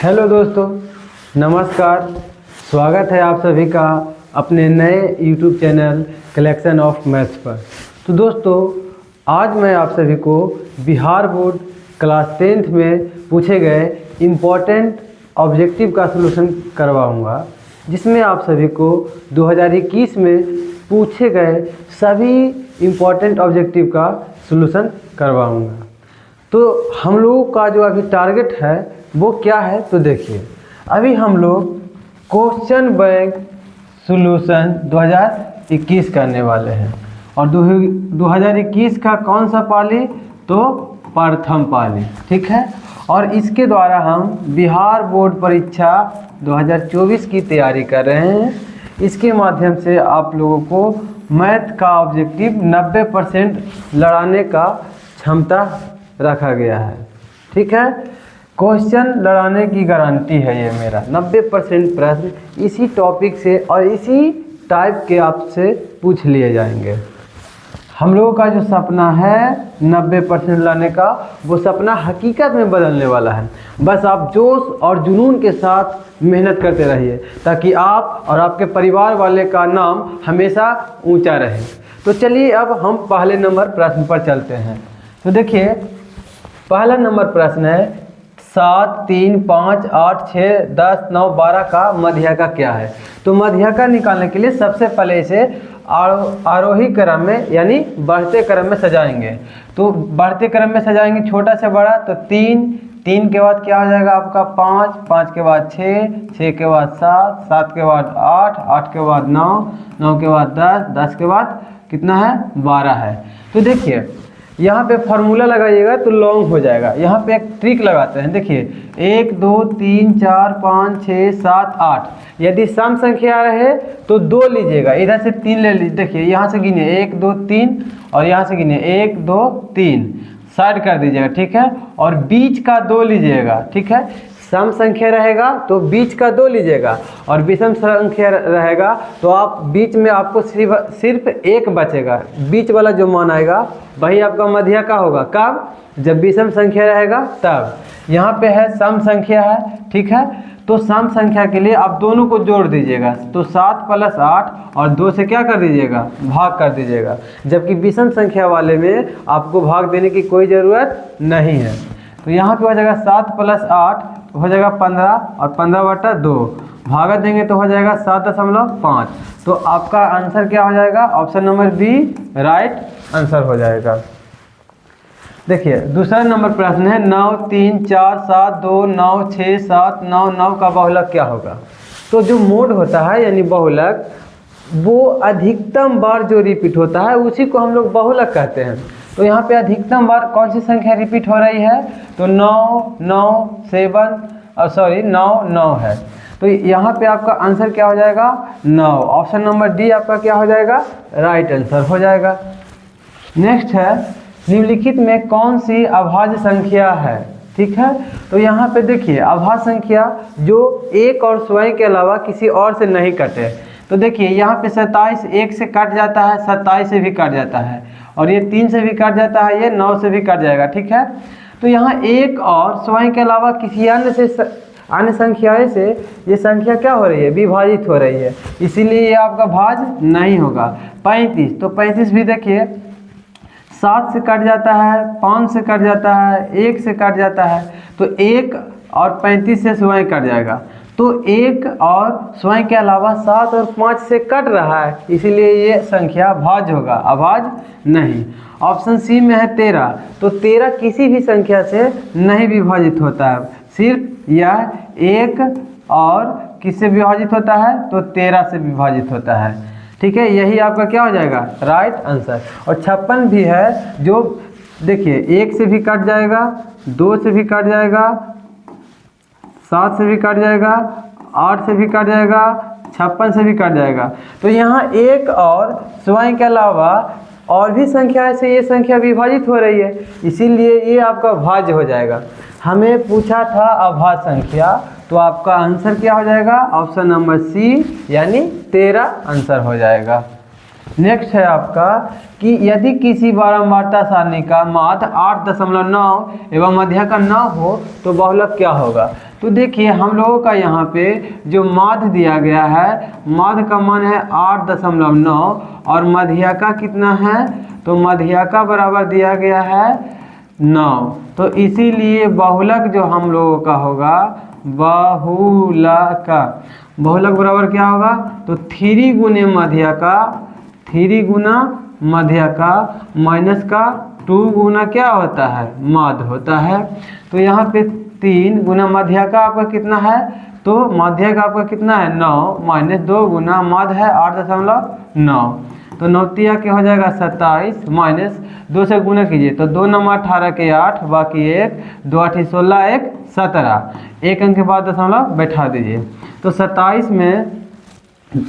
Hello दोस्तों, नमस्कार। स्वागत है आप सभी का अपने नए YouTube channel collection of maths पर। तो दोस्तों, आज मैं आप सभी को बिहार बोर्ड क्लास 10th में पूछे गए इम्पॉर्टेंट ऑब्जेक्टिव का सलूशन करवाऊंगा, जिसमें आप सभी को 2021 में पूछे गए सभी इम्पॉर्टेंट ऑब्जेक्टिव का सलूशन करवाऊंगा। तो हम लोगों का जो अभी टारगेट है वो क्या है, तो देखिए, अभी हम लोग क्वेश्चन बैंक सॉल्यूशन 2021 करने वाले हैं। और 2021 का कौन सा पाली, तो प्रथम पाली, ठीक है। और इसके द्वारा हम बिहार बोर्ड परीक्षा 2024 की तैयारी कर रहे हैं। इसके माध्यम से आप लोगों को मैथ का ऑब्जेक्टिव 90% लड़ाने का क्षमता रखा गया है, ठीक है। क्वेश्चन लड़ाने की गारंटी है ये मेरा। 90% प्रश्न इसी टॉपिक से और इसी टाइप के आपसे पूछ लिए जाएंगे। हम लोगों का जो सपना है 90% लाने का, वो सपना हकीकत में बदलने वाला है। बस आप जोश और जुनून के साथ मेहनत करते रहिए, ताकि आप और आपके परिवार वाले का नाम हमेशा ऊंचा रहे। तो चलिए अब हम पहले नंबर प्रश्न पर चलते हैं। तो देखिए, पहला नंबर प्रश्न है 7, 3, 5, 8, 6, 10, 9, 12 का मध्यका क्या है। तो मध्यका निकालने के लिए सबसे पहले इसे आरोही क्रम में यानी बढ़ते क्रम में सजाएंगे। तो बढ़ते क्रम में सजाएंगे छोटा से बड़ा। तो 3 के बाद क्या हो जाएगा आपका 5 के बाद 6 के बाद 7 के बाद 8 के बाद 9 के बाद 10 के बाद कितना है 12 है। तो देखिए, यहाँ पे फार्मूला लगाइएगा तो लॉन्ग हो जाएगा। यहाँ पे एक ट्रिक लगाते हैं। देखिए, 1 2 3 4 5 6 7 8। यदि सम संख्या रहे तो 2 लीजिएगा, इधर से 3 ले लीजिए। देखिए, यहाँ से गिने 1 2 3 और यहाँ से गिने 1 2 3, साइड कर दीजिएगा, ठीक है। और बीच का 2 लीजिएगा, ठीक है। सम संख्या रहेगा तो बीच का 2 लीजिएगा, और विषम संख्या रहेगा तो आप बीच में आपको सिर्फ 1 बचेगा। बीच वाला जो मान आएगा वही आपका मध्यका होगा। कब? जब विषम संख्या रहेगा तब। यहाँ पे है सम संख्या है, ठीक है। तो सम संख्या के लिए आप दोनों को जोड़ दीजिएगा। तो 7 + 8 और 2 से क्या कर दीजिएगा, भाग कर दीजिएगा। जबकि विषम संख्या वाले में आपको भाग देने की कोई ज़रूरत नहीं है। तो यहाँ पे हो जाएगा 7 + 8 हो जाएगा 15, और 15/2 भागा देंगे तो हो जाएगा 7.5। तो आपका आंसर क्या हो जाएगा, option number B right answer हो जाएगा। देखिए, दूसरा नंबर प्रश्न है 9 3 4 7 2 9 6 7 9 9 का बहुलक क्या होगा। तो जो मोड होता है यानी बहुलक, वो अधिकतम बार जो रिपीट होता है उसी को हम लोग बहुलक कहते हैं। तो यहाँ पे अधिकतम बार कौन सी संख्या रिपीट हो रही है, तो 9 9 है। तो यहाँ पे आपका आंसर क्या हो जाएगा 9। ऑप्शन नंबर डी आपका क्या हो जाएगा, राइट आंसर हो जाएगा। नेक्स्ट है, निम्नलिखित में कौन सी अभाज्य संख्या है, ठीक है। तो यहाँ पे देखिए, अभाज्य संख्या जो एक और स्वयं के अलावा किसी और से नहीं कटे। तो देखिए, यहाँ पे 27 1 से कट जाता है, 27 से भी कट जाता है, और ये 3 से भी कट जाता है, ये 9 से भी कट जाएगा, ठीक है। तो यहाँ एक और स्वयं के अलावा किसी अन्य संख्याएं से ये संख्या क्या हो रही है, विभाजित हो रही है, इसीलिए ये आपका भाज्य नहीं होगा। 35, तो 35 भी देखिए 7 से कट जाता है, 5 से कट जाता है, 1 से कट जाता है। तो 1 और 35 से स्वयं कट जाएगा। तो 1 और स्वयं के अलावा 7 और 5 से कट रहा है, इसीलिए ये संख्या भाज्य होगा, अभाज्य नहीं। ऑप्शन सी में है 13। तो 13 किसी भी संख्या से नहीं विभाजित होता है, सिर्फ यह 1 और किससे विभाजित होता है, तो 13 से विभाजित होता है, ठीक है। यही आपका क्या हो जाएगा, राइट आंसर। और 56 भी है, जो देखिए 1 से भी कट जाएगा, 2 से भी कट जाएगा, 7 से भी कट जाएगा, 8 से भी कट जाएगा, 56 से भी कट जाएगा। तो यहाँ 1 और स्वयं के अलावा और भी संख्या से ये संख्या विभाजित हो रही है, इसीलिए ये आपका भाज्य हो जाएगा। हमें पूछा था अभाज्य संख्या, तो आपका आंसर क्या हो जाएगा, ऑप्शन नंबर सी यानी 13 आंसर हो जाएगा। नेक्स्ट है आपका कि यदि किसी बारंबारता सारणी का माध्य 8.9 एवं मध्यका 9 हो तो बहुलक क्या होगा। तो देखिए हम लोगों का यहाँ पे जो माध्य दिया गया है, माध्य का मान है 8.9 और मध्यिका कितना है, तो मध्यिका बराबर दिया गया है 9। तो इसीलिए बहुलक जो हम लोगों का होगा, बहुलक बराबर क्या होगा, तो 3 गुने मध्यिका, 3 गुना मध्यिका माइनस का 2 गुना क्या होता है, माध्य होता है। तो यहाँ पे 3 गुना मध्यिका आपका कितना है, तो मध्यिका आपका कितना है 9 माइनस 2 गुना माध्य है 8.9, तो 9 तिया के हो जाएगा 27 माइनस 2 से गुना कीजिए तो 2 9 18 के 8 बाकी 1 2 8 16 1 17, एक अंक के बाद दशमलव बैठा दीजिए। तो 27 में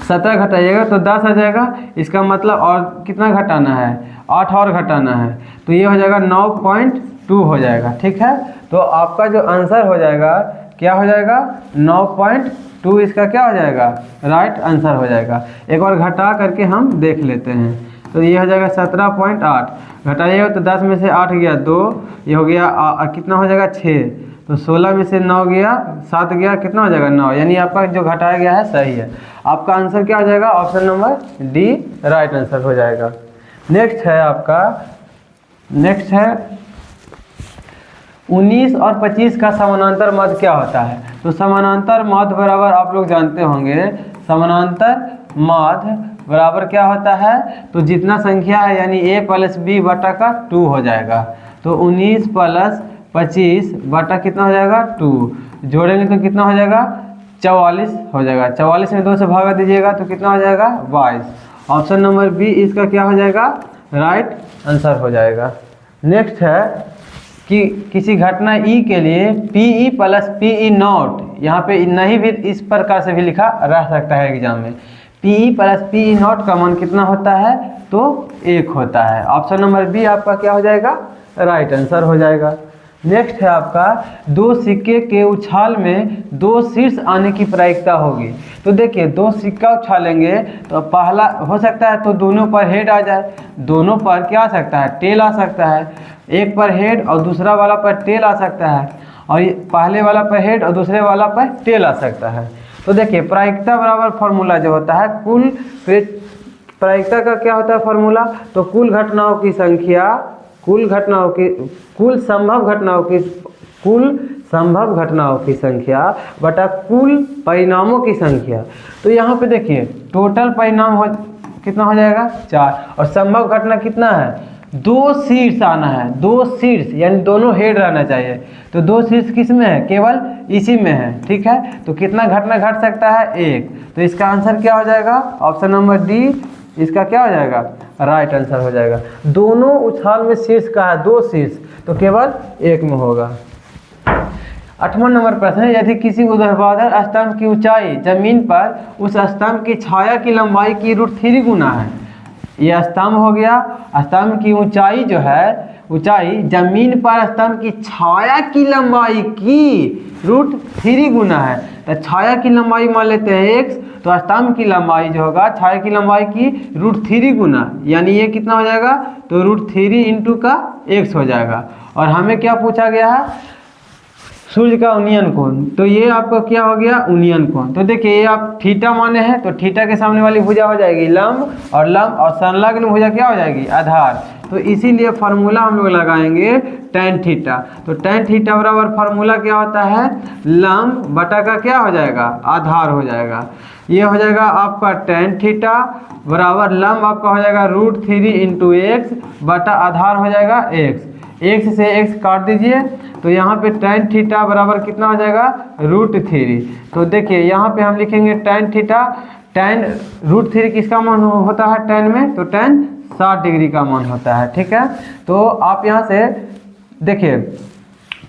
17 घटाइएगा तो 10 आ जाएगा, इसका मतलब और कितना घटाना है, 8 और घटाना है, तो ये हो जाएगा 9.2 हो जाएगा। ठीक है, तो आपका जो आंसर हो जाएगा क्या हो जाएगा 9.2, इसका क्या हो जाएगा राइट आंसर हो जाएगा। एक बार घटा करके हम देख लेते हैं, तो ये हो जाएगा 17.8, घटाइएगा तो 10 में से 8 गया 2, ये हो गया कितना हो जाएगा 6, तो 16 में से 9 गया 7 गया कितना हो जाएगा 9, यानी आपका जो घटाया गया है सही है। आपका आंसर क्या हो जाएगा, option number D right answer हो जाएगा। नेक्स्ट है आपका, नेक्स्ट है 19 और 25 का समानांतर माध्य क्या होता है। तो समानांतर माध्य बराबर आप लोग जानते होंगे, समानांतर माध्य बराबर क्या होता है, तो जितना संख्या है यानी a प्लस बी बटा का 2 हो जाएगा। तो 19 प्लस 25 बटा कितना हो जाएगा 2, जोड़ेंगे तो कितना हो जाएगा 44 हो जाएगा। 44 में 2 से भागा दीजिएगा तो कितना हो जाएगा 22। ऑप्शन नंबर बी इसका क्या हो जाएगा राइट आंसर हो जाएगा। नेक्स्ट है कि किसी घटना ई के लिए पी प्लस पी नॉट, यहाँ पे नहीं भी इस प्रकार से भी लिखा रह सकता है एग्जाम में, पी प्लस पी नॉट का मान कितना होता है, तो 1 होता है। ऑप्शन नंबर बी आपका क्या हो जाएगा राइट आंसर हो जाएगा। नेक्स्ट है आपका 2 सिक्के के उछाल में 2 शीर्ष आने की प्रायिकता होगी। तो देखिए 2 सिक्का उछालेंगे तो पहला हो सकता है तो दोनों पर हेड आ जाए, दोनों पर क्या आ सकता है टेल आ सकता है, एक पर हेड और दूसरा वाला पर टेल आ सकता है, और ये पहले वाला पर हेड और दूसरे वाला पर टेल आ सकता है। तो देखिए प्रायिकता बराबर फॉर्मूला जो होता है कुल, प्रायिकता का क्या होता है फॉर्मूला, तो कुल घटनाओं की संख्या, कुल संभव घटनाओं की संख्या बटा कुल परिणामों की संख्या। तो यहाँ पे देखिए टोटल परिणाम कितना हो जाएगा 4, और संभव घटना कितना है 2 शीर्ष आना है, 2 शीर्ष यानी दोनों हेड रहना चाहिए। तो 2 शीर्ष किस में है, केवल इसी में है। ठीक है, तो कितना घटना घट सकता है 1, तो इसका आंसर क्या हो जाएगा ऑप्शन नंबर डी, इसका क्या हो जाएगा राइट आंसर हो जाएगा। दोनों उछाल में शीर्ष का है 2 शीर्ष, तो केवल 1 में होगा। 8वां नंबर प्रश्न है, यदि किसी ऊर्ध्वाधर स्तंभ की ऊंचाई जमीन पर उस स्तंभ की छाया की लंबाई की √3 गुना है, यह स्तंभ हो गया, स्तंभ की ऊंचाई जो है, ऊंचाई जमीन पर स्तंभ की छाया की लंबाई की √3 गुना है, तो छाया की लंबाई मान लेते हैं x, तो स्तंभ की लंबाई जो होगा छाया की लंबाई की √3 गुना, यानी ये कितना हो जाएगा, तो √3 इंटू का x हो जाएगा। और हमें क्या पूछा गया है सूर्य का उन्नयन कोण, तो ये आपका क्या हो गया उन्नयन कोण। तो देखिए ये आप थीटा माने हैं, तो थीटा के सामने वाली भुजा हो जाएगी लंब, और संलग्न भुजा क्या हो जाएगी आधार। तो इसीलिए फार्मूला हम लोग लगाएंगे tan थीटा। तो tan थीटा बराबर फार्मूला क्या होता है लंब बटा का क्या हो जाएगा आधार हो जाएगा। ये हो जाएगा आपका tan थीटा बराबर लंब आपका हो जाएगा √3 इंटू एक्स बटा आधार हो जाएगा x। x से x काट दीजिए, तो यहाँ पे tan थीटा बराबर कितना हो जाएगा √3। तो देखिए यहाँ पे हम लिखेंगे tan थीटा, tan √3 किसका मान होता है tan में, तो tan 60 डिग्री का मान होता है। ठीक है, तो आप यहाँ से देखिए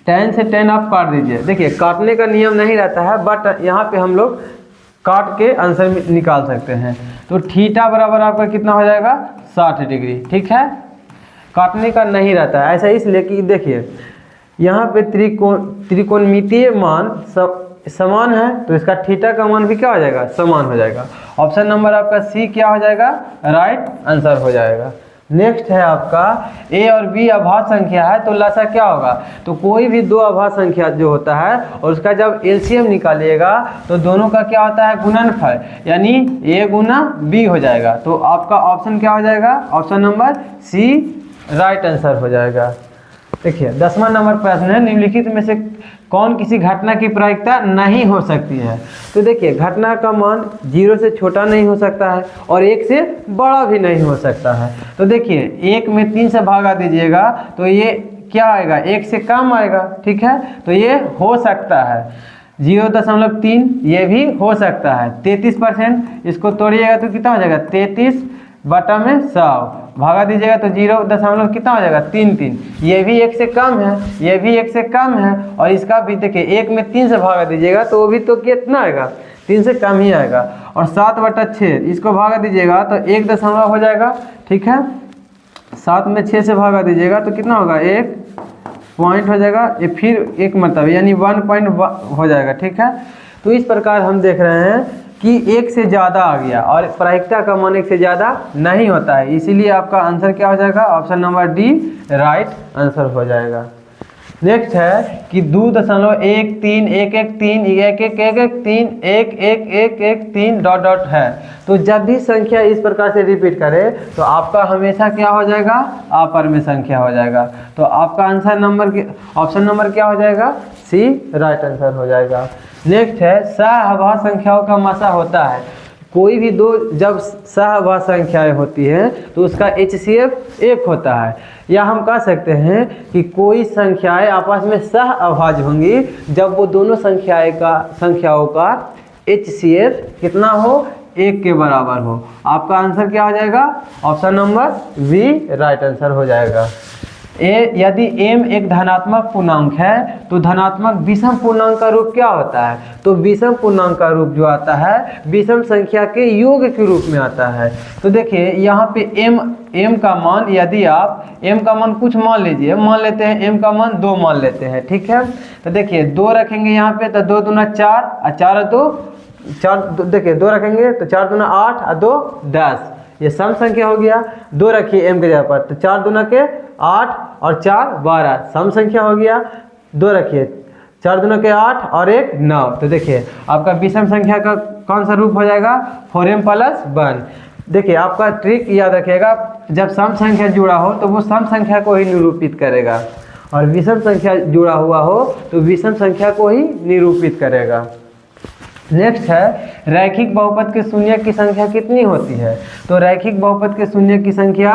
tan से tan आप काट दीजिए। देखिए काटने का नियम नहीं रहता है, बट यहाँ पे हम लोग काट के आंसर निकाल सकते हैं। तो थीटा बराबर आपका कितना हो जाएगा 60 डिग्री। ठीक है, काटने का नहीं रहता है, ऐसा इसलिए कि देखिए यहाँ पे त्रिकोणमितीय मान समान है, तो इसका थीटा का मान भी क्या हो जाएगा समान हो जाएगा। ऑप्शन नंबर आपका सी क्या हो जाएगा राइट आंसर हो जाएगा। नेक्स्ट है आपका ए और बी अभाज्य संख्या है तो लसा क्या होगा, तो कोई भी दो अभाज्य संख्या जो होता है और उसका जब एलसीएम निकालिएगा तो दोनों का क्या होता है गुणनफल, यानी ए गुना बी हो जाएगा। तो आपका ऑप्शन क्या हो जाएगा, option number C right answer हो जाएगा। देखिए 10वां नंबर प्रश्न है, निम्नलिखित में से कौन किसी घटना की प्रायिकता नहीं हो सकती है। तो देखिए घटना का मान 0 से छोटा नहीं हो सकता है और 1 से बड़ा भी नहीं हो सकता है। तो देखिए 1 में 3 से भागा दीजिएगा तो ये क्या आएगा, 1 से कम आएगा, ठीक है। तो ये हो सकता है 0.3, ये भी हो सकता है। 33%, इसको तोड़िएगा तो कितना हो जाएगा 33/100, भागा दीजिएगा तो 0. कितना हो जाएगा 33, ये भी 1 से कम है, ये भी 1 से कम है और इसका भी देखिए 1 में 3 से भागा दीजिएगा तो वो भी तो कितना आएगा 3 से कम ही आएगा। और 7/6 इसको भागा दीजिएगा तो 1 दशमलव हो जाएगा, ठीक है। 7 में 6 से भागा दीजिएगा तो कितना होगा 1 पॉइंट हो जाएगा, ये फिर एक मतलब यानी 1 पॉइंट हो जाएगा, ठीक है। तो इस प्रकार हम देख रहे हैं कि 1 से ज़्यादा आ गया और प्रायिकता का मान 1 से ज़्यादा नहीं होता है, इसीलिए आपका आंसर क्या हो जाएगा, option number D right answer हो जाएगा। नेक्स्ट है कि 2.131113111311131 डॉट डॉट है। तो जब भी संख्या इस प्रकार से रिपीट करे तो आपका हमेशा क्या हो जाएगा, अपर में संख्या हो जाएगा। तो आपका आंसर नंबर ऑप्शन नंबर क्या हो जाएगा, सी राइट आंसर हो जाएगा। नेक्स्ट है सहअभाज्य संख्याओं का मसा होता है। कोई भी दो जब सहअभाज्य संख्याएं होती हैं तो उसका HCF 1 होता है, या हम कह सकते हैं कि कोई संख्याएं आपस में सहअभाज्य होंगी जब वो दोनों संख्याओं का HCF कितना हो, 1 के बराबर हो। आपका आंसर क्या हो जाएगा, option number B right answer हो जाएगा। यदि m एक धनात्मक पूर्णांक है तो धनात्मक विषम पूर्णांक का रूप क्या होता है, तो विषम पूर्णांक का रूप जो आता है विषम संख्या के योग के रूप में आता है। तो देखिए यहाँ पे m का मान, यदि आप m का मान कुछ मान लीजिए, मान लेते हैं m का मान 2 मान लेते हैं, ठीक है। तो देखिए 2 रखेंगे यहाँ पे तो 2 दूना 4 और 4 2 4, देखिए 2 रखेंगे तो 4 दूना 8 और 2 10, ये सम संख्या हो गया। 2 रखिए m के जगह पर तो 4 दूना के 8 और 4 12, सम संख्या हो गया। 2 रखिए 4 दूना के 8 और 1 9। तो देखिए आपका विषम संख्या का कौन सा रूप हो जाएगा, 4m + 1। देखिए आपका ट्रिक याद रखिएगा, जब सम संख्या जुड़ा हो तो वो सम संख्या को ही निरूपित करेगा और विषम संख्या जुड़ा हुआ हो तो विषम संख्या को ही निरूपित करेगा। नेक्स्ट है रैखिक बहुपद के शून्य की संख्या कितनी होती है, तो रैखिक बहुपद के शून्य की संख्या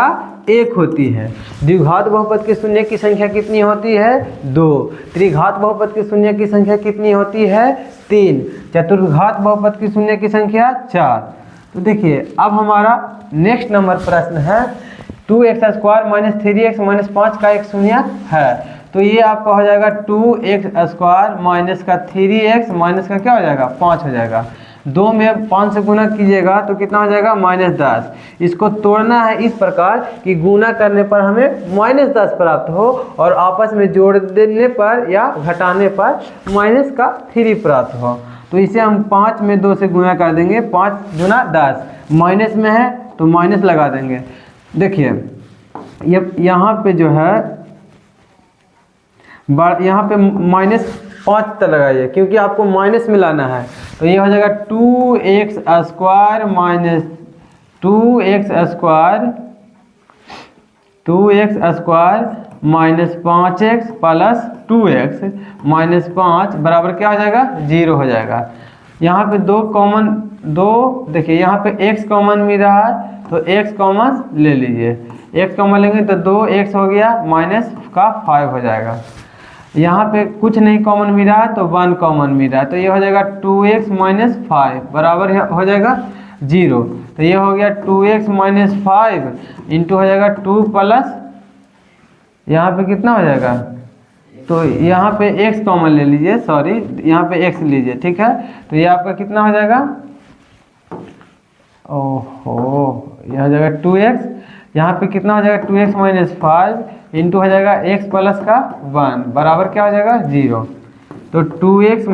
1 होती है। द्विघात बहुपद के शून्य की संख्या कितनी होती है, 2। त्रिघात बहुपद के शून्य की संख्या कितनी होती है, 3। चतुर्घात बहुपद की शून्य की संख्या 4। तो देखिए अब हमारा नेक्स्ट नंबर प्रश्न है 2x² - 3x - 5 का एक शून्य है। तो ये आपका हो जाएगा 2x² माइनस का 3x माइनस का क्या हो जाएगा 5 हो जाएगा। 2 में 5 से गुना कीजिएगा तो कितना हो जाएगा -10। इसको तोड़ना है इस प्रकार कि गुना करने पर हमें -10 प्राप्त हो और आपस में जोड़ देने पर या घटाने पर -3 प्राप्त हो। तो इसे हम 5 में 2 से गुना कर देंगे, 5 दूना 10, माइनस में है तो माइनस लगा देंगे। देखिए ये यहाँ पे जो है यहाँ पे -5 तक लगाइए क्योंकि आपको माइनस में लाना है। तो ये हो जाएगा 2x² minus 5x plus 2x minus 5 बराबर क्या हो जाएगा 0 हो जाएगा। यहाँ पे 2 देखिए यहाँ पे x कॉमन मिल रहा है तो x कॉमन ले लीजिए, x कॉमन लेंगे तो 2x हो गया -5 हो जाएगा। यहाँ पे कुछ नहीं कॉमन मिल रहा है तो 1 कॉमन मिल रहा है तो ये हो जाएगा 2x - 5 बराबर हो जाएगा 0। तो ये हो गया 2x - 5 इंटू हो जाएगा 2 प्लस यहाँ पे कितना हो जाएगा, तो यहाँ पे x कॉमन ले लीजिए, सॉरी यहाँ पे x लीजिए, ठीक है। तो ये आपका कितना हो जाएगा, ओहो यह हो जाएगा 2x, यहाँ पे कितना हो जाएगा 2x - 5 इंटू हो जाएगा x प्लस का 1 बराबर क्या हो जाएगा 0। तो 2x -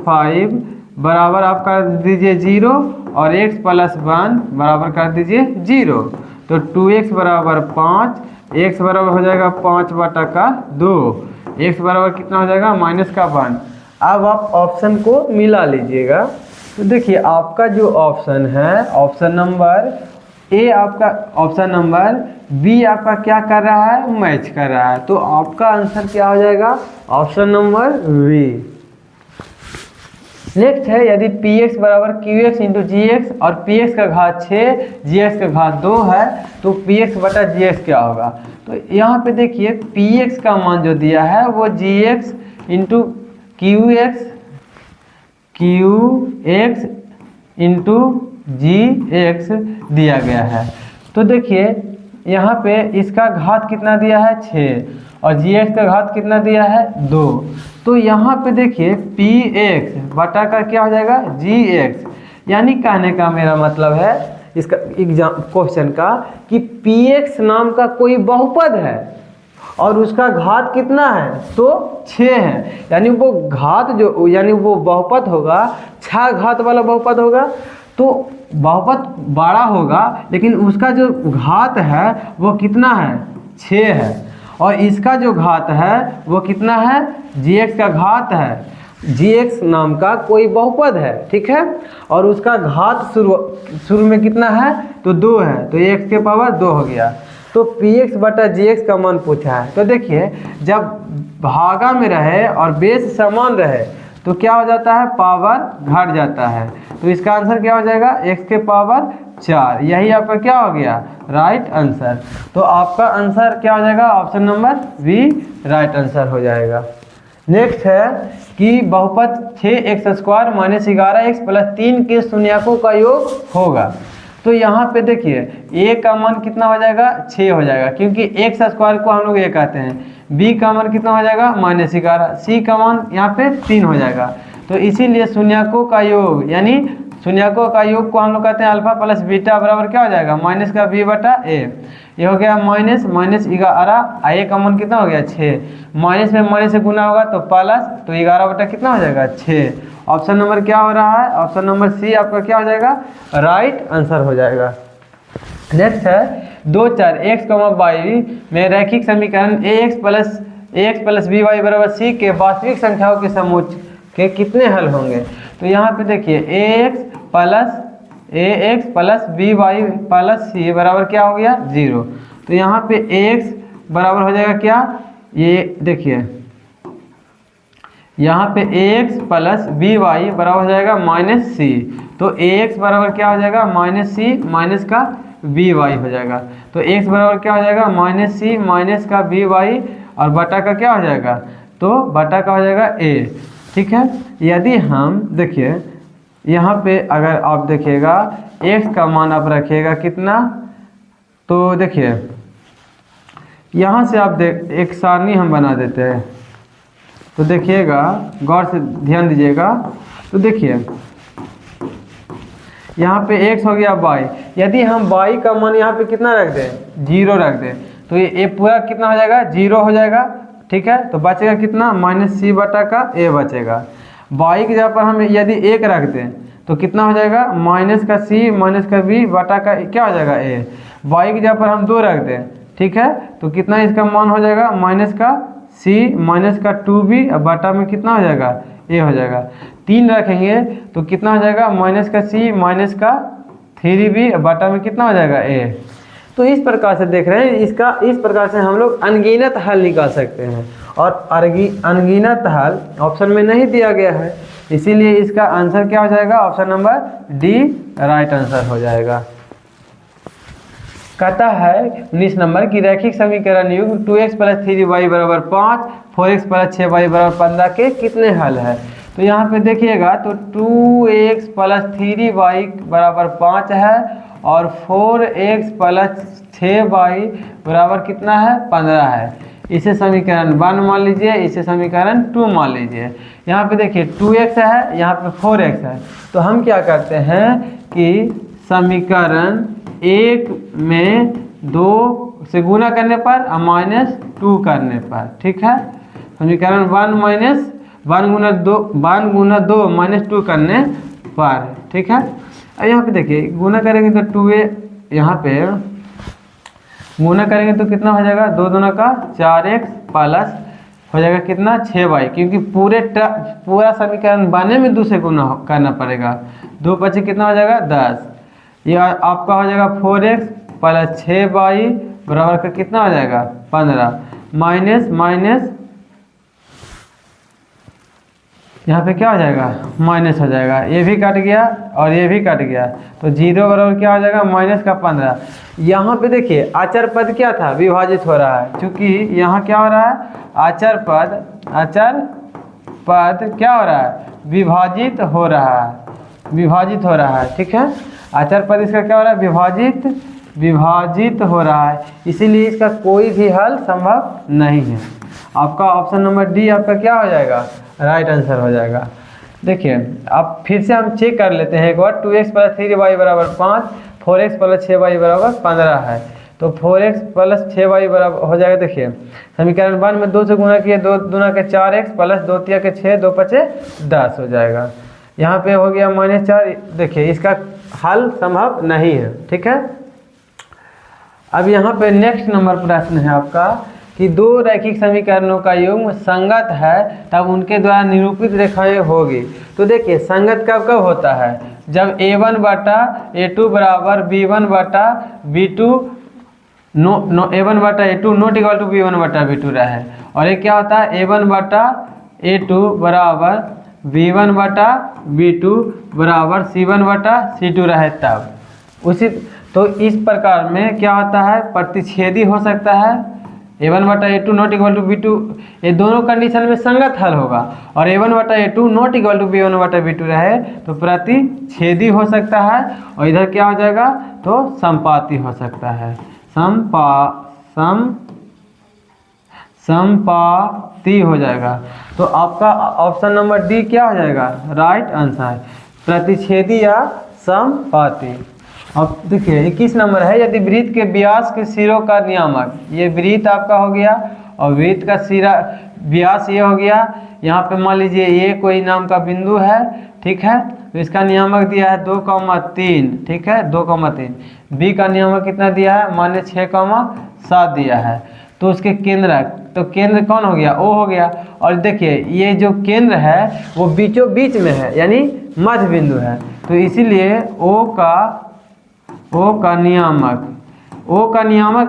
5 बराबर आप कर दीजिए 0 और x प्लस 1 बराबर कर दीजिए 0। तो 2x बराबर 5, x बराबर हो जाएगा 5/2, x बराबर कितना हो जाएगा -1। अब आप ऑप्शन को मिला लीजिएगा। तो देखिए आपका जो ऑप्शन है, ऑप्शन नंबर ए आपका, ऑप्शन नंबर बी आपका क्या कर रहा है, मैच कर रहा है। तो आपका आंसर क्या हो जाएगा, ऑप्शन नंबर बी। नेक्स्ट है, यदि px बराबर qx इंटू जी एक्स और px का घात 6 gx का घात 2 है तो px बटा gx क्या होगा। तो यहाँ पे देखिए px का मान जो दिया है वो gx into qx into gx दिया गया है। तो देखिए यहाँ पे इसका घात कितना दिया है 6 और gx का घात कितना दिया है 2। तो यहाँ पे देखिए px बटा का क्या हो जाएगा gx, यानी कहने का मेरा मतलब है इसका एग्जाम क्वेश्चन का कि px नाम का कोई बहुपद है और उसका घात कितना है तो 6 है, यानी वो घात जो, यानी वो बहुपद होगा 6 घात वाला बहुपद होगा। तो बहुपद बड़ा होगा लेकिन उसका जो घात है वो कितना है 6 है, और इसका जो घात है वो कितना है gx का घात है। gx नाम का कोई बहुपद है, ठीक है, और उसका घात शुरू में कितना है तो 2 है, तो x के पावर 2 हो गया। तो px बटा gx का मान पूछा है। तो देखिए जब भागा में रहे और बेस समान रहे तो क्या हो जाता है, पावर घट जाता है। तो इसका आंसर क्या हो जाएगा x के पावर 4। यही आपका क्या हो गया, राइट आंसर। तो आपका आंसर क्या हो जाएगा, option number B right answer हो जाएगा। नेक्स्ट है कि बहुपद 6x² - 11x + 3 के शून्यकों का योग होगा। तो यहाँ पे देखिए a का मान कितना हो जाएगा 6 हो जाएगा, क्योंकि x² को हम लोग ये कहते हैं। b का मान कितना हो जाएगा -11, c का मान यहाँ पे 3 हो जाएगा। तो इसीलिए शून्यकों का योग, यानी शून्यकों का योग को हम लोग कहते हैं अल्फा प्लस बीटा बराबर क्या हो जाएगा माइनस का b बटा a। ये हो गया माइनस 11, a का मान कितना हो गया 6, माइनस में माइनस से गुना होगा तो प्लस, तो 11 बटा कितना हो जाएगा 6। ऑप्शन नंबर क्या हो रहा है, ऑप्शन नंबर सी आपका क्या हो जाएगा, राइट आंसर हो जाएगा। नेक्स्ट है 2 4 x, y में रैखिक समीकरण ax प्लस by बराबर c के वास्तविक संख्याओं के समूह के कितने हल होंगे। तो यहाँ पे देखिए ax plus by plus c बराबर क्या हो गया 0। तो यहाँ पे ax बराबर हो जाएगा क्या, ये देखिए यहाँ पे ax प्लस by बराबर हो जाएगा -c। तो ax बराबर क्या हो जाएगा -c माइनस का by हो जाएगा। तो x बराबर क्या हो जाएगा -c माइनस का by और बटा का क्या हो जाएगा, तो बटा का हो जाएगा a, ठीक है। यदि हम देखिए यहाँ पे अगर आप देखिएगा x का मान आप रखिएगा कितना, तो देखिए यहाँ से आप एक सारणी हम बना देते हैं। तो देखिएगा गौर से ध्यान दीजिएगा। तो देखिए यहाँ पे x हो गया y, यदि हम y का मान यहाँ पे कितना रख दें 0 रख दें तो ये पूरा कितना हो जाएगा 0 हो जाएगा, ठीक है। तो बचेगा कितना -c बटा का a बचेगा। y की जगह पर हम यदि 1 रख दें तो कितना हो जाएगा माइनस का c माइनस का b बटा का क्या हो जाएगा a। y की जगह पर हम 2 रख दें, ठीक है, तो कितना इसका मान हो जाएगा माइनस का c माइनस का 2b और बटा में कितना हो जाएगा a हो जाएगा। 3 रखेंगे तो कितना हो जाएगा माइनस का c माइनस का 3b और बटा में कितना हो जाएगा a। तो इस प्रकार से देख रहे हैं, इसका इस प्रकार से हम लोग अनगिनत हल निकाल सकते हैं, और अनगिनत हल ऑप्शन में नहीं दिया गया है, इसीलिए इसका आंसर क्या हो जाएगा, option number D right answer हो जाएगा। कहता है 19 नंबर की रैखिक समीकरण युग्म 2x प्लस 3y बराबर 5, 4x प्लस 6y बराबर 15 के कितने हल है। तो यहाँ पे देखिएगा तो 2x प्लस 3y बराबर 5 है और 4x प्लस 6y बराबर कितना है 15 है। इसे समीकरण 1 मान लीजिए, इसे समीकरण 2 मान लीजिए। यहाँ पे देखिए 2x है, यहाँ पे 4x है, तो हम क्या करते हैं कि समीकरण 1 में 2 से गुना करने पर और -2 करने पर, ठीक है। समीकरण 1 गुना 2 -2 करने पर, ठीक है। अब यहाँ पे देखिए गुना करेंगे तो 2a यहाँ पे गुना करेंगे तो कितना हो जाएगा, 2 दूना का 4x प्लस हो जाएगा कितना 6y, क्योंकि पूरा समीकरण बनने में 2 से गुना करना पड़ेगा। 2 पचे कितना हो जाएगा 10, ये आपका हो जाएगा 4x प्लस 6y बराबर का कितना हो जाएगा 15, माइनस माइनस यहाँ पे क्या हो जाएगा माइनस हो जाएगा, ये भी कट गया और ये भी कट गया, तो 0 बराबर क्या हो जाएगा माइनस का 15। यहाँ पे देखिए अचर पद क्या था, विभाजित हो रहा है, क्योंकि यहाँ क्या हो रहा है अचर पद क्या हो रहा है विभाजित हो रहा है, ठीक है। अचर पद इसका क्या हो रहा है विभाजित हो रहा है, इसीलिए इसका कोई भी हल संभव नहीं है। आपका ऑप्शन नंबर डी आपका क्या हो जाएगा राइट आंसर हो जाएगा। देखिए अब फिर से हम चेक कर लेते हैं एक बार, 2x प्लस 3y बराबर 5, 4x प्लस 6y बराबर 15 है, तो 4x प्लस 6y बराबर हो जाएगा। देखिए समीकरण 1 में 2 से गुना किए, 2 दूना के 4x प्लस 2 तिया के 6, 2 पचे 10 हो जाएगा। यहाँ पे हो गया -4। देखिए इसका हल संभव नहीं है, ठीक है। अब यहाँ पे नेक्स्ट नंबर प्रश्न है आपका कि 2 रैखिक समीकरणों का युग्म संगत है तब उनके द्वारा निरूपित रेखाएं होगी। तो देखिए संगत कब कब होता है, जब a1 बटा a2 बराबर b1 बटा b2 a1 बटा a2 not equal to b1 बटा b2 रहे, और ये क्या होता है a1 बटा a2 बराबर b1 बटा b2 बराबर c1 बटा c2 रहे तब उसी। तो इस प्रकार में क्या होता है प्रतिच्छेदी हो सकता है, a1 बटा a2 not equal to b2, ये दोनों कंडीशन में संगत हल होगा, और a1 बटा a2 not equal to b1 बटा b2 रहे तो प्रतिच्छेदी हो सकता है, और इधर क्या हो जाएगा तो संपाती हो सकता है, संपाती हो जाएगा। तो आपका ऑप्शन नंबर डी क्या हो जाएगा राइट आंसर, प्रतिच्छेदी या संपाती। अब देखिए 21 नंबर है, यदि वृत्त के व्यास के सिरों का नियामक, ये वृत्त आपका हो गया और वृत्त का सिरा व्यास ये हो गया, यहाँ पे मान लीजिए ये कोई नाम का बिंदु है, ठीक है, तो इसका नियामक दिया है 2,3, ठीक है 2,3। बी का नियामक कितना दिया है माने 6,7 दिया है, तो उसके केंद्र, तो केंद्र कौन हो गया ओ हो गया, और देखिए ये जो केंद्र है वो बीचों बीच में है यानी मध्य बिंदु है, तो इसीलिए ओ का नियामक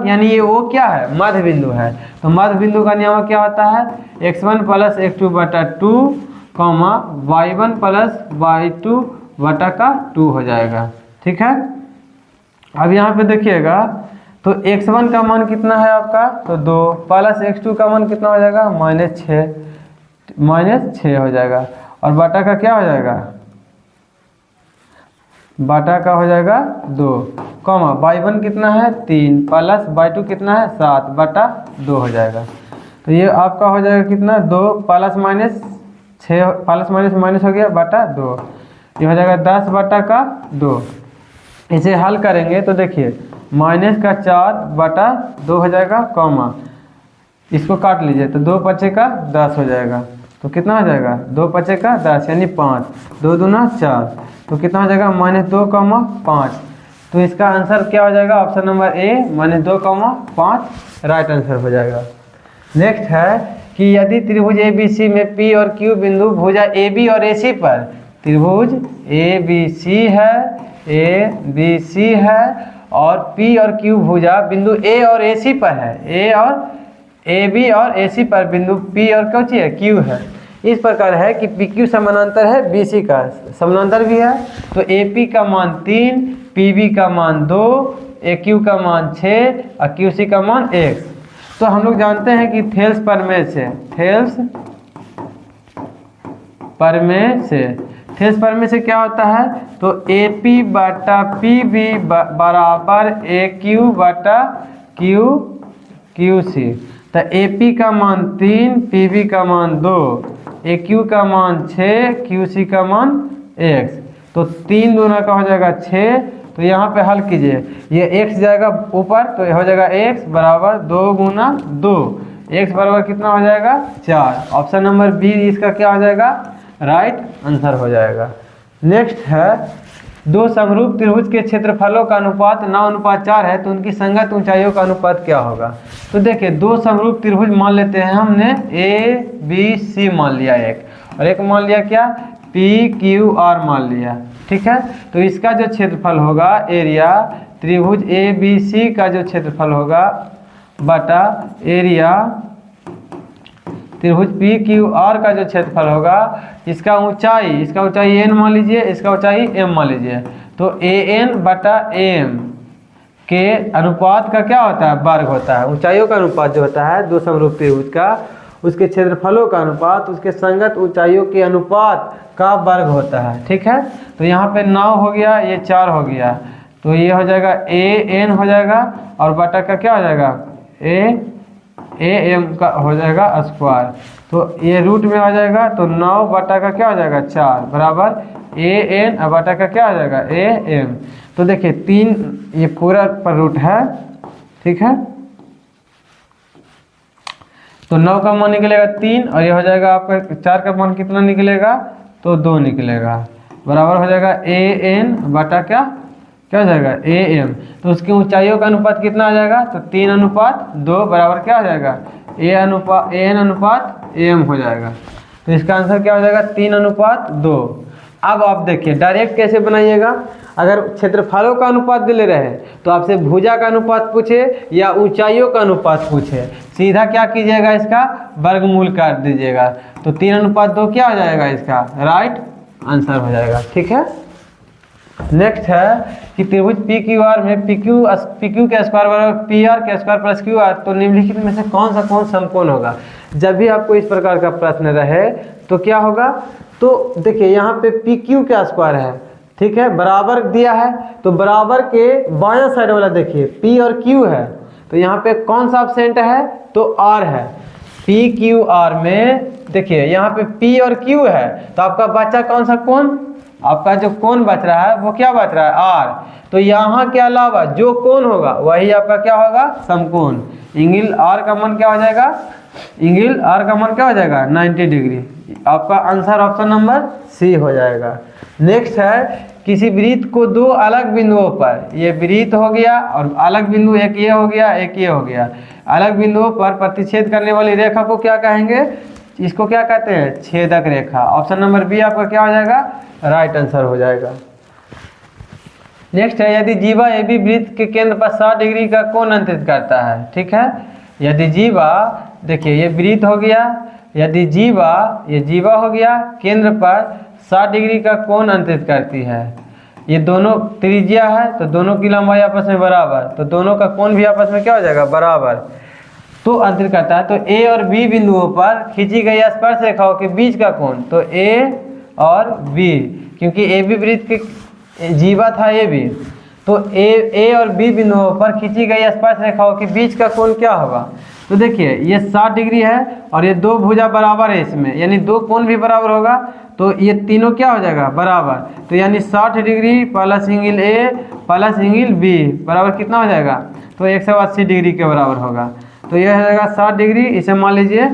यानी ये ओ क्या है मध्य बिंदु है, तो मध्य बिंदु का नियामक क्या होता है x1 प्लस x2 बटा 2, y1 प्लस y2 बटा का 2 हो जाएगा, ठीक है। अब यहाँ पे देखिएगा तो x1 का मान कितना है आपका तो 2 प्लस x2 का मान कितना हो जाएगा -6 हो जाएगा, और बटा का क्या हो जाएगा बटा का हो जाएगा 2, y1 कितना है 3 प्लस y2 कितना है 7 बटा 2 हो जाएगा। तो ये आपका हो जाएगा कितना 2 प्लस माइनस 6 प्लस माइनस हो गया बटा 2, ये हो जाएगा 10 बटा का 2। इसे हल करेंगे तो देखिए -4 बटा 2 हो जाएगा, इसको काट लीजिए तो 2 पचे का 10 हो जाएगा, तो कितना हो जाएगा 2 पचे का 10 यानी 5, 2 दूना 4, तो कितना हो जाएगा -2,5। तो इसका आंसर क्या हो जाएगा option number A -2,5 right answer हो जाएगा। नेक्स्ट है कि यदि त्रिभुज ABC में P और Q बिंदु भुजा AB और AC पर, त्रिभुज ABC है और P और Q भुजा बिंदु A और AC पर है, AB और AC पर बिंदु P और Q है। इस प्रकार है कि PQ समानांतर है BC का, समानांतर भी है, तो AP का मान 3, PB का मान 2, AQ का मान 6 और QC का मान 1। तो हम लोग जानते हैं कि थेल्स प्रमेय से क्या होता है तो AP बटा PB बराबर AQ बटा QC। तो AP का मान 3, PB का मान 2, AQ का मान 6, QC का मान 1, तो 3 दूना का हो जाएगा 6। तो यहाँ पे हल कीजिए, ये x जाएगा ऊपर तो हो जाएगा x बराबर 2 गुना 2, x बराबर कितना हो जाएगा 4। ऑप्शन नंबर बी इसका क्या हो जाएगा राइट आंसर हो जाएगा। नेक्स्ट है दो समरूप त्रिभुज के क्षेत्रफलों का अनुपात 9:4 है, तो उनकी संगत ऊंचाइयों का अनुपात क्या होगा। तो देखिए दो समरूप त्रिभुज मान लेते हैं हमने, ABC मान लिया एक, और एक मान लिया क्या, PQR मान लिया, ठीक है। तो इसका जो क्षेत्रफल होगा एरिया त्रिभुज ABC का जो क्षेत्रफल होगा बटा एरिया त्रिभुज PQR का जो क्षेत्रफल होगा, इसका ऊंचाई n मान लीजिए, इसका ऊंचाई m मान लीजिए, तो AN बटा AM के अनुपात का क्या होता है, वर्ग होता है। ऊंचाइयों का अनुपात जो होता है दो समरूप त्रिभुज का, उसके क्षेत्रफलों का अनुपात उसके संगत ऊंचाइयों के अनुपात का वर्ग होता है, ठीक है। तो यहाँ पे 9 हो गया, ये 4 हो गया, तो ये हो जाएगा AN हो जाएगा, और बटा का क्या हो जाएगा, AM का हो जाएगा स्क्वायर, तो ये रूट में आ जाएगा, तो 9 बटा का क्या हो जाएगा 4 बराबर AN और बटा का क्या हो जाएगा AM। तो देखिए 3 ये पूरा पर रूट है, ठीक है। तो 9 का मान निकलेगा 3, और ये हो जाएगा आपका 4 का मान कितना निकलेगा, तो 2 निकलेगा, बराबर हो जाएगा AN बटा क्या हो जाएगा AM। तो उसकी ऊंचाइयों का अनुपात कितना आ जाएगा, तो 3:2 बराबर क्या हो जाएगा AN अनुपात AM हो जाएगा। तो इसका आंसर क्या हो जाएगा 3:2। अब आप देखिए डायरेक्ट कैसे बनाइएगा, अगर क्षेत्रफलों का अनुपात दिले रहे तो आपसे भुजा का अनुपात पूछे या ऊंचाइयों का अनुपात पूछे, सीधा क्या कीजिएगा, इसका वर्गमूल काट दीजिएगा, तो 3:2 क्या हो जाएगा, इसका राइट आंसर हो जाएगा, ठीक है। नेक्स्ट है कि त्रिभुज PQR में PQ के स्क्वायर बराबर PR के स्क्वायर प्लस QR, तो निम्नलिखित में से कौन समकोण होगा। जब भी आपको इस प्रकार का प्रश्न रहे तो क्या होगा, तो देखिए यहाँ पे PQ का स्क्वायर है, ठीक है, बराबर दिया है, तो बराबर के बायां साइड वाला देखिए P और Q है, तो यहाँ पे कौन सा एब्सेंट है, तो R है। PQR में देखिए यहाँ पे P और Q है, तो आपका बचा कौन सा कोण, आपका जो कोण बच रहा है वो क्या बच रहा है R। तो यहाँ के अलावा जो कोण होगा वही आपका क्या होगा, समकोण। एंगल R का मान क्या हो जाएगा, एंगल R का मान क्या हो जाएगा 90 डिग्री। आपका आंसर ऑप्शन नंबर C हो जाएगा। नेक्स्ट है किसी वृत्त को दो अलग बिंदुओं पर, ये वृत्त हो गया और अलग बिंदु एक ये हो गया एक ये हो गया, अलग बिंदुओं पर प्रतिच्छेद करने वाली रेखा को क्या कहेंगे, इसको क्या कहते हैं, छेदक रेखा। ऑप्शन नंबर बी आपका क्या हो जाएगा, राइट आंसर हो जाएगा। नेक्स्ट है यदि जीवा AB वृत्त के केंद्र पर 60 डिग्री का कोण अंतरित करता है, ठीक है। यदि जीवा, देखिए ये वृत्त हो गया, यदि जीवा, ये जीवा हो गया, केंद्र पर 60 डिग्री का कोण अंतरित करती है, ये दोनों त्रिज्या है तो दोनों की लंबाई आपस में बराबर, तो दोनों का कोण भी आपस में क्या हो जाएगा बराबर, तो अंतरित करता है। तो A और B बिंदुओं पर खींची गई स्पर्श रेखाओं के बीच का कोण, तो A और B, क्योंकि AB वृत्त के जीवा था AB, तो A और B बिंदुओं पर खींची गई स्पर्श रेखाओं के बीच का कोण क्या होगा। तो देखिए ये 60 डिग्री है और ये दो भुजा बराबर है इसमें, यानी दो कोण भी बराबर होगा, तो ये तीनों क्या हो जाएगा बराबर, तो यानी 60 degree plus angle A plus angle B बराबर कितना हो जाएगा, तो 180 डिग्री के बराबर होगा। तो यह हो जाएगा 60 डिग्री, इसे मान लीजिए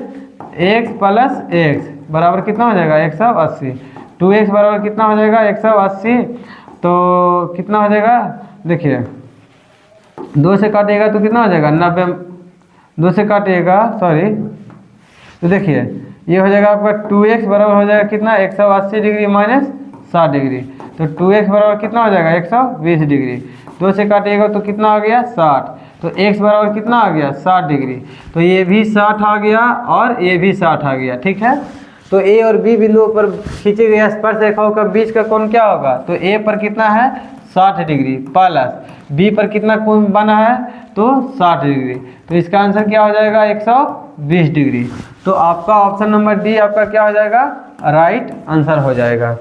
x प्लस x बराबर कितना हो जाएगा 180, 2x बराबर कितना हो जाएगा 180, तो कितना हो जाएगा, देखिए 2 से काटिएगा तो कितना हो जाएगा 90, 2 से काटिएगा सॉरी, तो देखिए ये हो जाएगा आपका 2x बराबर हो जाएगा कितना 180 डिग्री माइनस 60 डिग्री, तो 2x बराबर कितना हो जाएगा 120 डिग्री, 2 से काटिएगा तो कितना आ गया 60, तो x बराबर कितना आ गया 60 डिग्री, तो ये भी 60 आ गया और ये भी 60 आ गया, ठीक है। तो A और B बिंदुओं पर खींचे गए स्पर्श रेखाओं का बीच का कोण क्या होगा, तो A पर कितना है 60 डिग्री प्लस B पर कितना कोण बना है, तो 60 डिग्री, तो इसका आंसर क्या हो जाएगा 120 डिग्री। तो आपका ऑप्शन नंबर डी आपका क्या हो जाएगा, राइट आंसर हो जाएगा।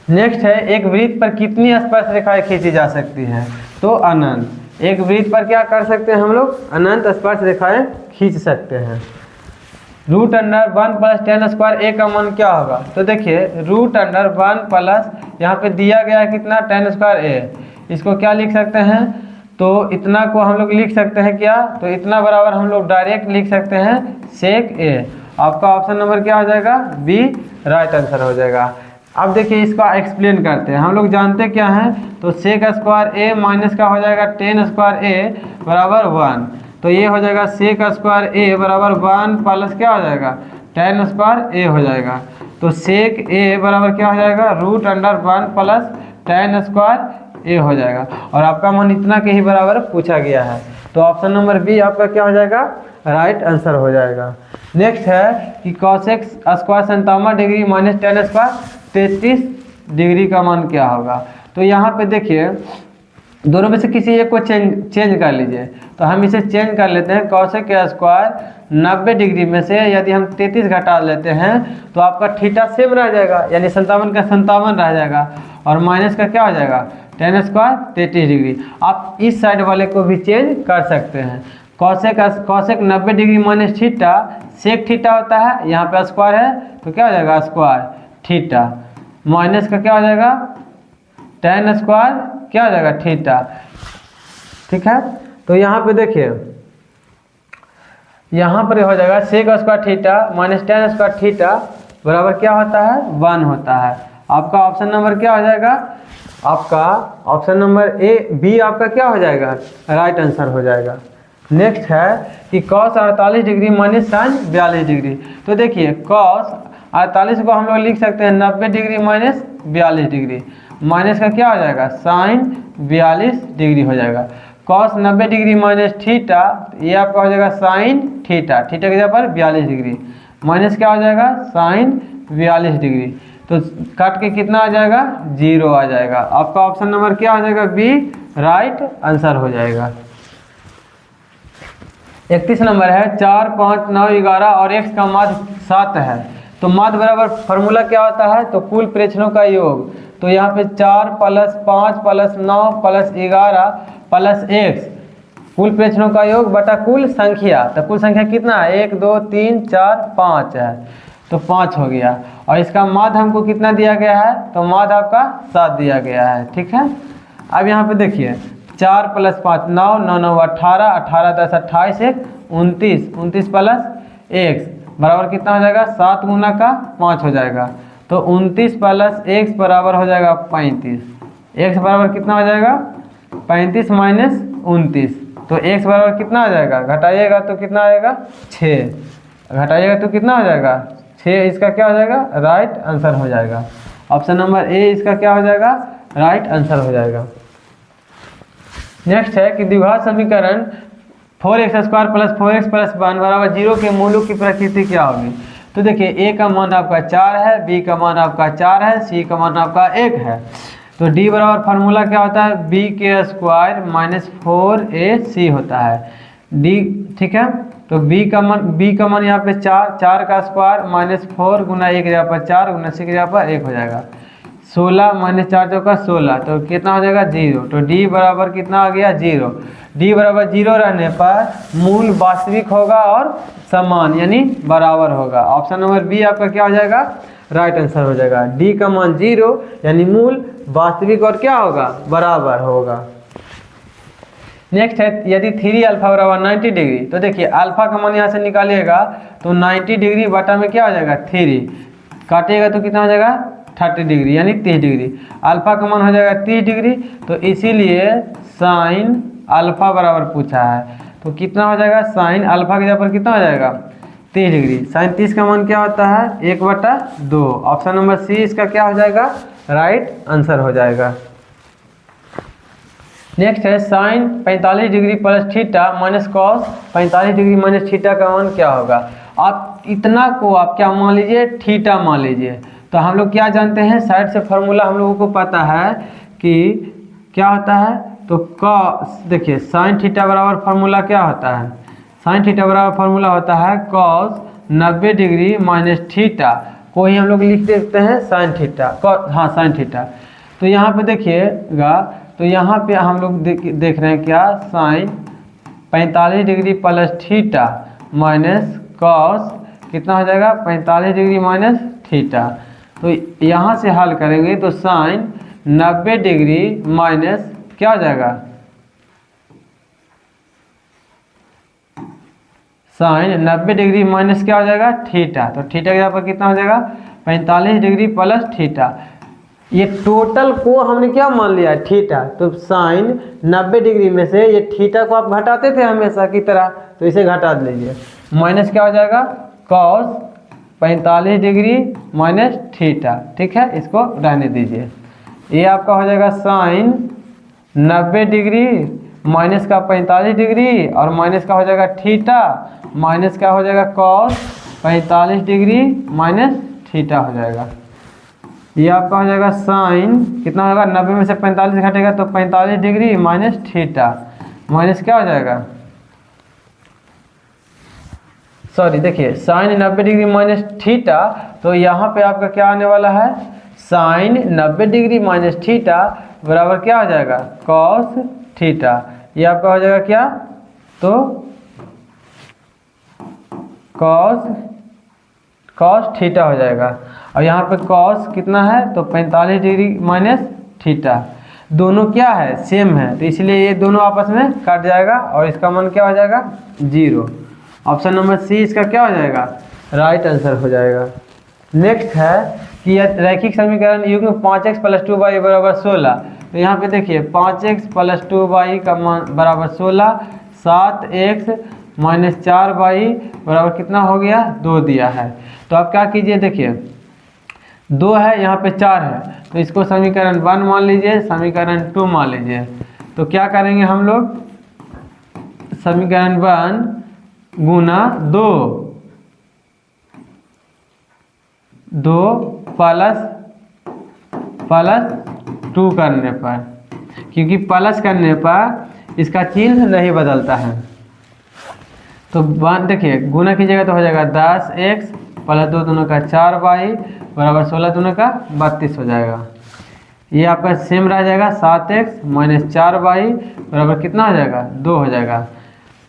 नेक्स्ट है एक वृत्त पर कितनी स्पर्श रेखाएं खींची जा सकती हैं, तो अनंत। एक वृत्त पर क्या कर सकते हैं हम लोग, अनंत स्पर्श रेखाएं खींच सकते हैं। √1 प्लस tan स्क्वायर A का मान क्या होगा, तो देखिए √1 प्लस यहाँ पे दिया गया है कितना tan स्क्वायर A, इसको क्या लिख सकते हैं, तो इतना को हम लोग लिख सकते हैं क्या, तो इतना बराबर हम लोग डायरेक्ट लिख सकते हैं sec A। आपका ऑप्शन नंबर क्या हो जाएगा बी, राइट आंसर हो जाएगा। अब देखिए इसका एक्सप्लेन करते हैं। हम लोग जानते क्या हैं, तो सेक स्क्वायर ए माइनस का हो जाएगा टेन स्क्वायर ए बराबर 1। तो ये हो जाएगा सेक स्क्वायर ए बराबर 1 प्लस क्या हो जाएगा टेन स्क्वायर ए हो जाएगा। तो सेक ए बराबर क्या हो जाएगा root under 1 plus ten square a हो जाएगा। और आपका मान इतना के ही बराबर पूछा गया है, तो ऑप्शन नंबर बी आपका क्या हो जाएगा राइट आंसर हो जाएगा। नेक्स्ट है कि cosec square 57 degree minus ten square 33 degree का मान क्या होगा। तो यहाँ पे देखिए दोनों में से किसी एक को चेंज कर लीजिए। तो हम इसे चेंज कर लेते हैं। कॉसेक के स्क्वायर 90 डिग्री में से यदि हम 33 घटा लेते हैं तो आपका थीटा सेम रह जाएगा, यानी 57 का 57 रह जाएगा, और माइनस का क्या हो जाएगा टेन स्क्वायर 33 डिग्री। आप इस साइड वाले को भी चेंज कर सकते हैं। Cosec 90 degree minus theta sec theta होता है, यहाँ पे स्क्वायर है तो क्या हो जाएगा स्क्वायर थीटा, माइनस का क्या हो जाएगा टेन स्क्वायर क्या हो जाएगा थीटा। ठीक है, तो यहाँ पे देखिए यहाँ पर हो जाएगा sec square theta minus ten square theta बराबर क्या होता है 1 होता है। आपका ऑप्शन नंबर क्या हो जाएगा, आपका ऑप्शन नंबर ए बी आपका क्या हो जाएगा राइट आंसर हो जाएगा। नेक्स्ट है कि cos 48 degree minus sine 42 degree. तो देखिए कॉस 48 को हम लोग लिख सकते हैं 90 डिग्री माइनस 42 डिग्री, माइनस का क्या हो जाएगा साइन 42 डिग्री हो जाएगा। कॉस 90 डिग्री माइनस थीटा, ये आपका हो जाएगा साइन थीटा, थीटा की जगह पर 42 डिग्री, माइनस क्या हो जाएगा साइन 42 डिग्री। तो काट के कितना आ जाएगा 0 आ जाएगा। आपका ऑप्शन नंबर क्या हो जाएगा बी राइट आंसर हो जाएगा। 31 नंबर है 4, 5, 9, 11 और x का माध्य 7 है। तो माध्य बराबर फार्मूला क्या होता है, तो कुल प्रेक्षणों का योग। तो यहाँ पे 4 plus 5 plus 9 plus 11 plus x कुल प्रेक्षणों का योग बटा कुल संख्या। तो कुल संख्या कितना है 1 2 3 4 5 है, तो 5 हो गया। और इसका माध्य हमको कितना दिया गया है, तो माध्य आपका 7 दिया गया है। ठीक है, अब यहाँ पे देखिए 4 प्लस 5 9, 9 9 18, 18 10 28 1 29, 29 प्लस x बराबर कितना हो जाएगा 7 गुना का 5 हो जाएगा। तो 29 प्लस x बराबर हो जाएगा 35, x बराबर कितना हो जाएगा 35 माइनस 29। तो x बराबर कितना हो जाएगा, घटाइएगा तो कितना आएगा 6, घटाइएगा तो कितना हो जाएगा 6, इसका क्या हो जाएगा राइट आंसर हो जाएगा। ऑप्शन नंबर ए इसका क्या हो जाएगा राइट आंसर हो जाएगा। नेक्स्ट है कि द्विघात समीकरण 4x square plus 4x plus 1 बराबर 0 के मूलों की प्रकृति क्या होगी। तो देखिए a का मान आपका 4 है, b का मान आपका 4 है, c का मान आपका 1 है। तो d बराबर फार्मूला क्या होता है b के स्क्वायर माइनस 4ac होता है d। ठीक है, तो b का मान यहाँ पे 4 का स्क्वायर माइनस 4 गुना 1 की जगह पर 4 गुना c की जगह पर 1 हो जाएगा। 16 माइनस 4 चौका 16, तो कितना हो जाएगा 0। तो d बराबर कितना आ गया 0। d बराबर 0 रहने पर मूल वास्तविक होगा और समान यानी बराबर होगा। ऑप्शन नंबर बी आपका क्या हो जाएगा राइट आंसर हो जाएगा। d का मान 0 यानी मूल वास्तविक और क्या होगा बराबर होगा। नेक्स्ट है यदि 3 अल्फा बराबर 90 डिग्री। तो देखिए अल्फा का मान यहाँ से निकालिएगा तो 90 डिग्री बटा में क्या हो जाएगा 3, काटिएगा तो कितना हो जाएगा 30 डिग्री यानी 30 डिग्री। अल्फा का मान हो जाएगा 30 डिग्री, तो इसीलिए साइन अल्फा बराबर पूछा है। तो कितना हो जाएगा साइन अल्फा के जगह पर कितना हो जाएगा 30 डिग्री। साइन 30 का मान क्या होता है 1/2। ऑप्शन नंबर सी इसका क्या हो जाएगा राइट आंसर हो जाएगा। नेक्स्ट है sine 45 degree plus theta minus cos 45 degree minus theta का मान क्या होगा। आप इतना को आप क्या मान लीजिए थीटा मान लीजिए। तो हम लोग क्या जानते हैं साइड से फार्मूला हम लोगों को पता है कि क्या होता है, तो कॉस देखिए साइन थीटा बराबर फार्मूला क्या होता है, साइन थीटा बराबर फार्मूला होता है कॉस 90 डिग्री माइनस थीटा को ही हम लोग लिख देते हैं साइन थीटा, हाँ साइन थीटा। तो यहाँ पे देखिएगा, तो यहाँ पे हम लोग देख रहे हैं क्या sine 45 degree plus theta minus cos कितना हो जाएगा 45 डिग्री माइनस थीटा। तो यहाँ से हल करेंगे तो साइन 90 डिग्री माइनस क्या हो जाएगा साइन 90 डिग्री माइनस क्या हो जाएगा थीटा। तो थीटा के यहाँ पर कितना हो जाएगा 45 डिग्री प्लस थीटा। ये टोटल को हमने क्या मान लिया, थीटा। तो साइन 90 डिग्री में से ये थीटा को आप घटाते थे हमेशा की तरह, तो इसे घटा दीजिए। माइनस क्या हो जाएगा, कॉस 45 डिग्री माइनस थीटा। ठीक है, इसको रहने दीजिए। ये आपका हो जाएगा साइन 90 डिग्री माइनस का 45 डिग्री और माइनस का हो जाएगा थीटा, माइनस का हो जाएगा कॉस 45 डिग्री माइनस थीटा हो जाएगा। ये आपका हो जाएगा साइन कितना होगा, 90 में से 45 घटेगा तो 45 डिग्री माइनस थीटा, माइनस क्या हो जाएगा, सॉरी देखिए साइन 90 डिग्री माइनस थीटा, तो यहाँ पे आपका क्या आने वाला है, साइन 90 डिग्री माइनस थीटा बराबर क्या हो जाएगा, कॉस थीटा। ये आपका हो जाएगा क्या, तो कॉस थीटा हो जाएगा। और यहाँ पे कॉस कितना है, तो 45 डिग्री माइनस थीटा, दोनों क्या है, सेम है, तो इसलिए ये दोनों आपस में कट जाएगा और इसका मान क्या हो जाएगा, 0। ऑप्शन नंबर सी इसका क्या हो जाएगा, राइट आंसर हो जाएगा। नेक्स्ट है कि रैखिक समीकरण युग्म 5x + 2y बराबर 16। तो यहाँ पे देखिए 5x + 2y का मान बराबर 16, 7x - 4y बराबर कितना हो गया, 2 दिया है। तो आप क्या कीजिए, देखिए 2 है, यहाँ पे 4 है, तो इसको समीकरण 1 मान लीजिए, समीकरण 2 मान लीजिए। तो क्या करेंगे हम लोग, समीकरण 1 गुना 2 प्लस 2 करने पर, क्योंकि प्लस करने पर इसका चिन्ह नहीं बदलता है। तो बात देखिए गुना कीजिएगा तो हो जाएगा 10x + 2 दूनों का 4y बराबर 16 दूनों का 32 हो जाएगा। ये आपका सेम रह जाएगा, 7x - 4y बराबर कितना हो जाएगा, 2 हो जाएगा।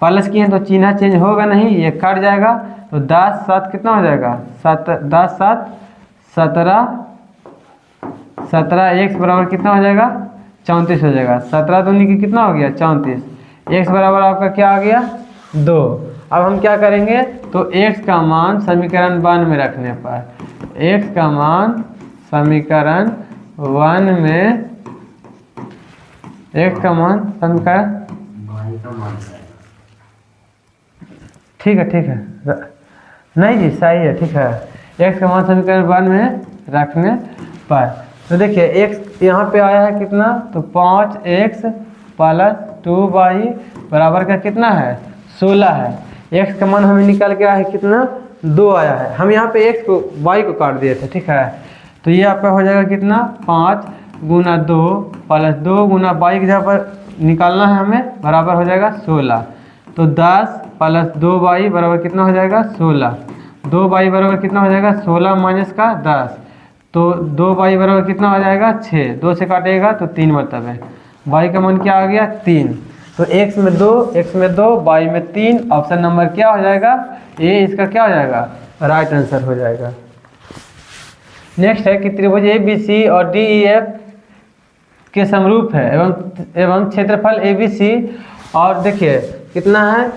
प्लस किए तो चिन्ह चेंज होगा नहीं, ये कट जाएगा, तो 10 7 कितना हो जाएगा, 10 7 17, 17x बराबर कितना हो जाएगा, 34 हो जाएगा। 17 दूनी की कितना हो गया, 34, x बराबर आपका क्या आ गया, 2। अब हम क्या करेंगे, तो x का मान समीकरण 1 में रखने पर, x का मान समीकरण 1 में, x का मान समीकरण, ठीक है नहीं जी सही है, ठीक है, x का मान समीकरण 1 में रखने पर, तो देखिए x यहाँ पे आया है कितना, तो 5x + 2y बराबर का कितना है, 16 है। x का मान हमें निकाल के आया है कितना, 2 आया है। हम यहाँ पे x को y को काट दिए थे, ठीक है। तो ये आपका हो जाएगा कितना, 5 गुना 2 प्लस 2 गुना y की जगह पर निकालना है हमें, बराबर हो जाएगा 16। तो 10 + 2y बराबर कितना हो जाएगा, 16। 2y बराबर कितना हो जाएगा, 16 माइनस का 10, तो 2y बराबर कितना हो जाएगा, 6। 2 से काटेगा तो 3 मतलब है, y का मान क्या आ गया, 3। तो x में 2 y में 3, ऑप्शन नंबर क्या हो जाएगा, ए इसका क्या हो जाएगा, राइट आंसर हो जाएगा। नेक्स्ट है कि त्रिभुज ABC और DEF के समरूप है एवं क्षेत्रफल ABC, और देखिए कितना है,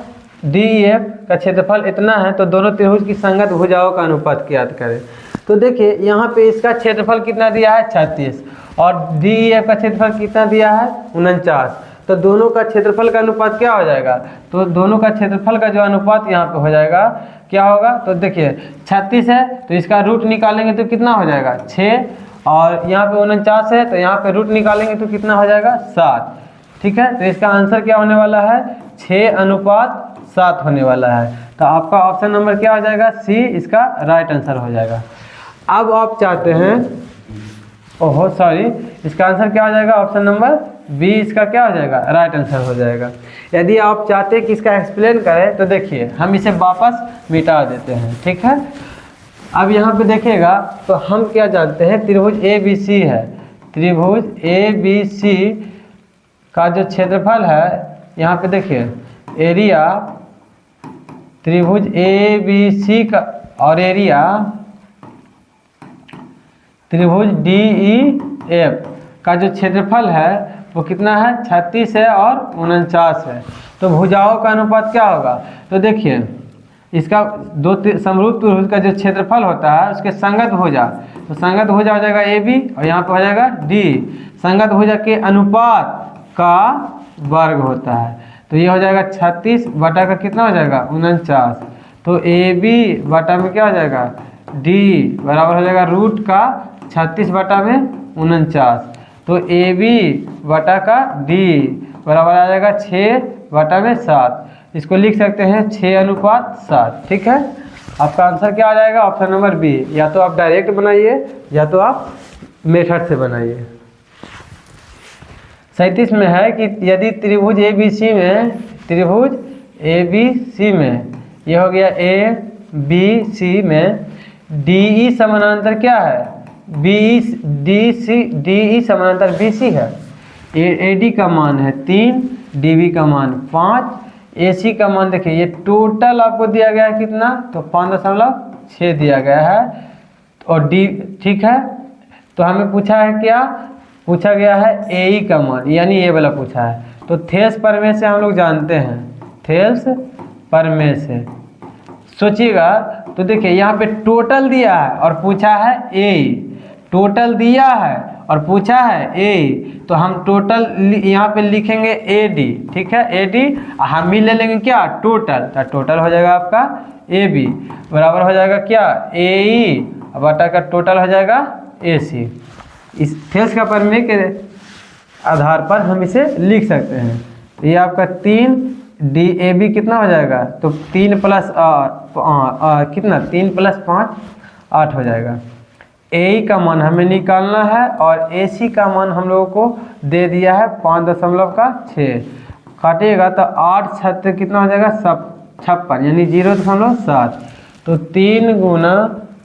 DEF का क्षेत्रफल इतना है, तो दोनों त्रिभुज की संगत भुजाओं का अनुपात ज्ञात करें। तो देखिए यहाँ पे इसका क्षेत्रफल कितना दिया है, 36, और DEF का क्षेत्रफल कितना दिया है, 49। तो दोनों का क्षेत्रफल का अनुपात क्या हो जाएगा, तो दोनों का क्षेत्रफल का जो अनुपात यहाँ पे हो जाएगा क्या होगा, तो देखिए 36 है तो इसका रूट निकालेंगे तो कितना हो जाएगा, 6, और यहाँ पे 49 है तो यहाँ पे रूट निकालेंगे तो कितना हो जाएगा, 7। ठीक है, तो इसका आंसर क्या होने वाला है, 6:7 होने वाला है। तो आपका ऑप्शन नंबर क्या हो जाएगा, सी इसका राइट आंसर हो जाएगा। अब आप चाहते हैं, ओहो सॉरी, इसका आंसर क्या हो जाएगा, ऑप्शन नंबर बी इसका क्या हो जाएगा, राइट आंसर हो जाएगा। यदि आप चाहते हैं कि इसका एक्सप्लेन करें तो देखिए हम इसे वापस मिटा देते हैं, ठीक है। अब यहाँ पे देखिएगा तो हम क्या जानते हैं, त्रिभुज ABC है, त्रिभुज ABC का जो क्षेत्रफल है, यहाँ पे देखिए एरिया त्रिभुज ABC का और एरिया त्रिभुज DEF का जो क्षेत्रफल है वो कितना है, 36 है और 49 है। तो भुजाओं का अनुपात क्या होगा, तो देखिए इसका समरूप त्रिभुज का जो क्षेत्रफल होता है उसके संगत भुजा, तो संगत भुजा हो जाएगा AB और यहाँ पे हो जाएगा D। संगत भुजा के अनुपात का वर्ग होता है, तो ये हो जाएगा 36 बटा का कितना हो जाएगा 49। तो AB बटा में क्या हो जाएगा D बराबर हो जाएगा रूट का 36 बटा में 49। तो AB बटा का D बराबर आ जाएगा 6 बटा में 7। इसको लिख सकते हैं 6:7। ठीक है, आपका आंसर क्या आ जाएगा ऑप्शन नंबर बी। या तो आप डायरेक्ट बनाइए या तो आप मेथड से बनाइए। 37 में है कि यदि त्रिभुज ABC में ये हो गया ABC में DE समानांतर क्या है DE समानांतर BC है। AD का मान है 3, DB का मान 5, AC का मान देखिए ये टोटल आपको दिया गया है कितना, तो 5.6 दिया गया है और D ठीक है। तो हमें पूछा है क्या, पूछा गया है AE का मान, यानी ये वाला पूछा है। तो थेल्स प्रमेय से हम लोग जानते हैं, थेल्स प्रमेय से सोचिएगा। तो देखिए यहाँ पे टोटल दिया है और पूछा है AE, टोटल दिया है और पूछा है AE, तो हम टोटल यहाँ पे लिखेंगे AD। ठीक है, AD हम भी ले लेंगे क्या टोटल, तो टोटल हो जाएगा आपका AB बराबर हो जाएगा क्या AE बटा का टोटल हो जाएगा AC। इस थेल्स का प्रमेय के आधार पर हम इसे लिख सकते हैं। तो ये आपका 3 DAB कितना हो जाएगा, तो 3 प्लस कितना 3 प्लस 5 8 हो जाएगा। AE का मान हमें निकालना है और AC का मान हम लोगों को दे दिया है 5.6। काटिएगा तो 8 छत्ते कितना हो जाएगा 56 यानी 0.7। तो 3 गुना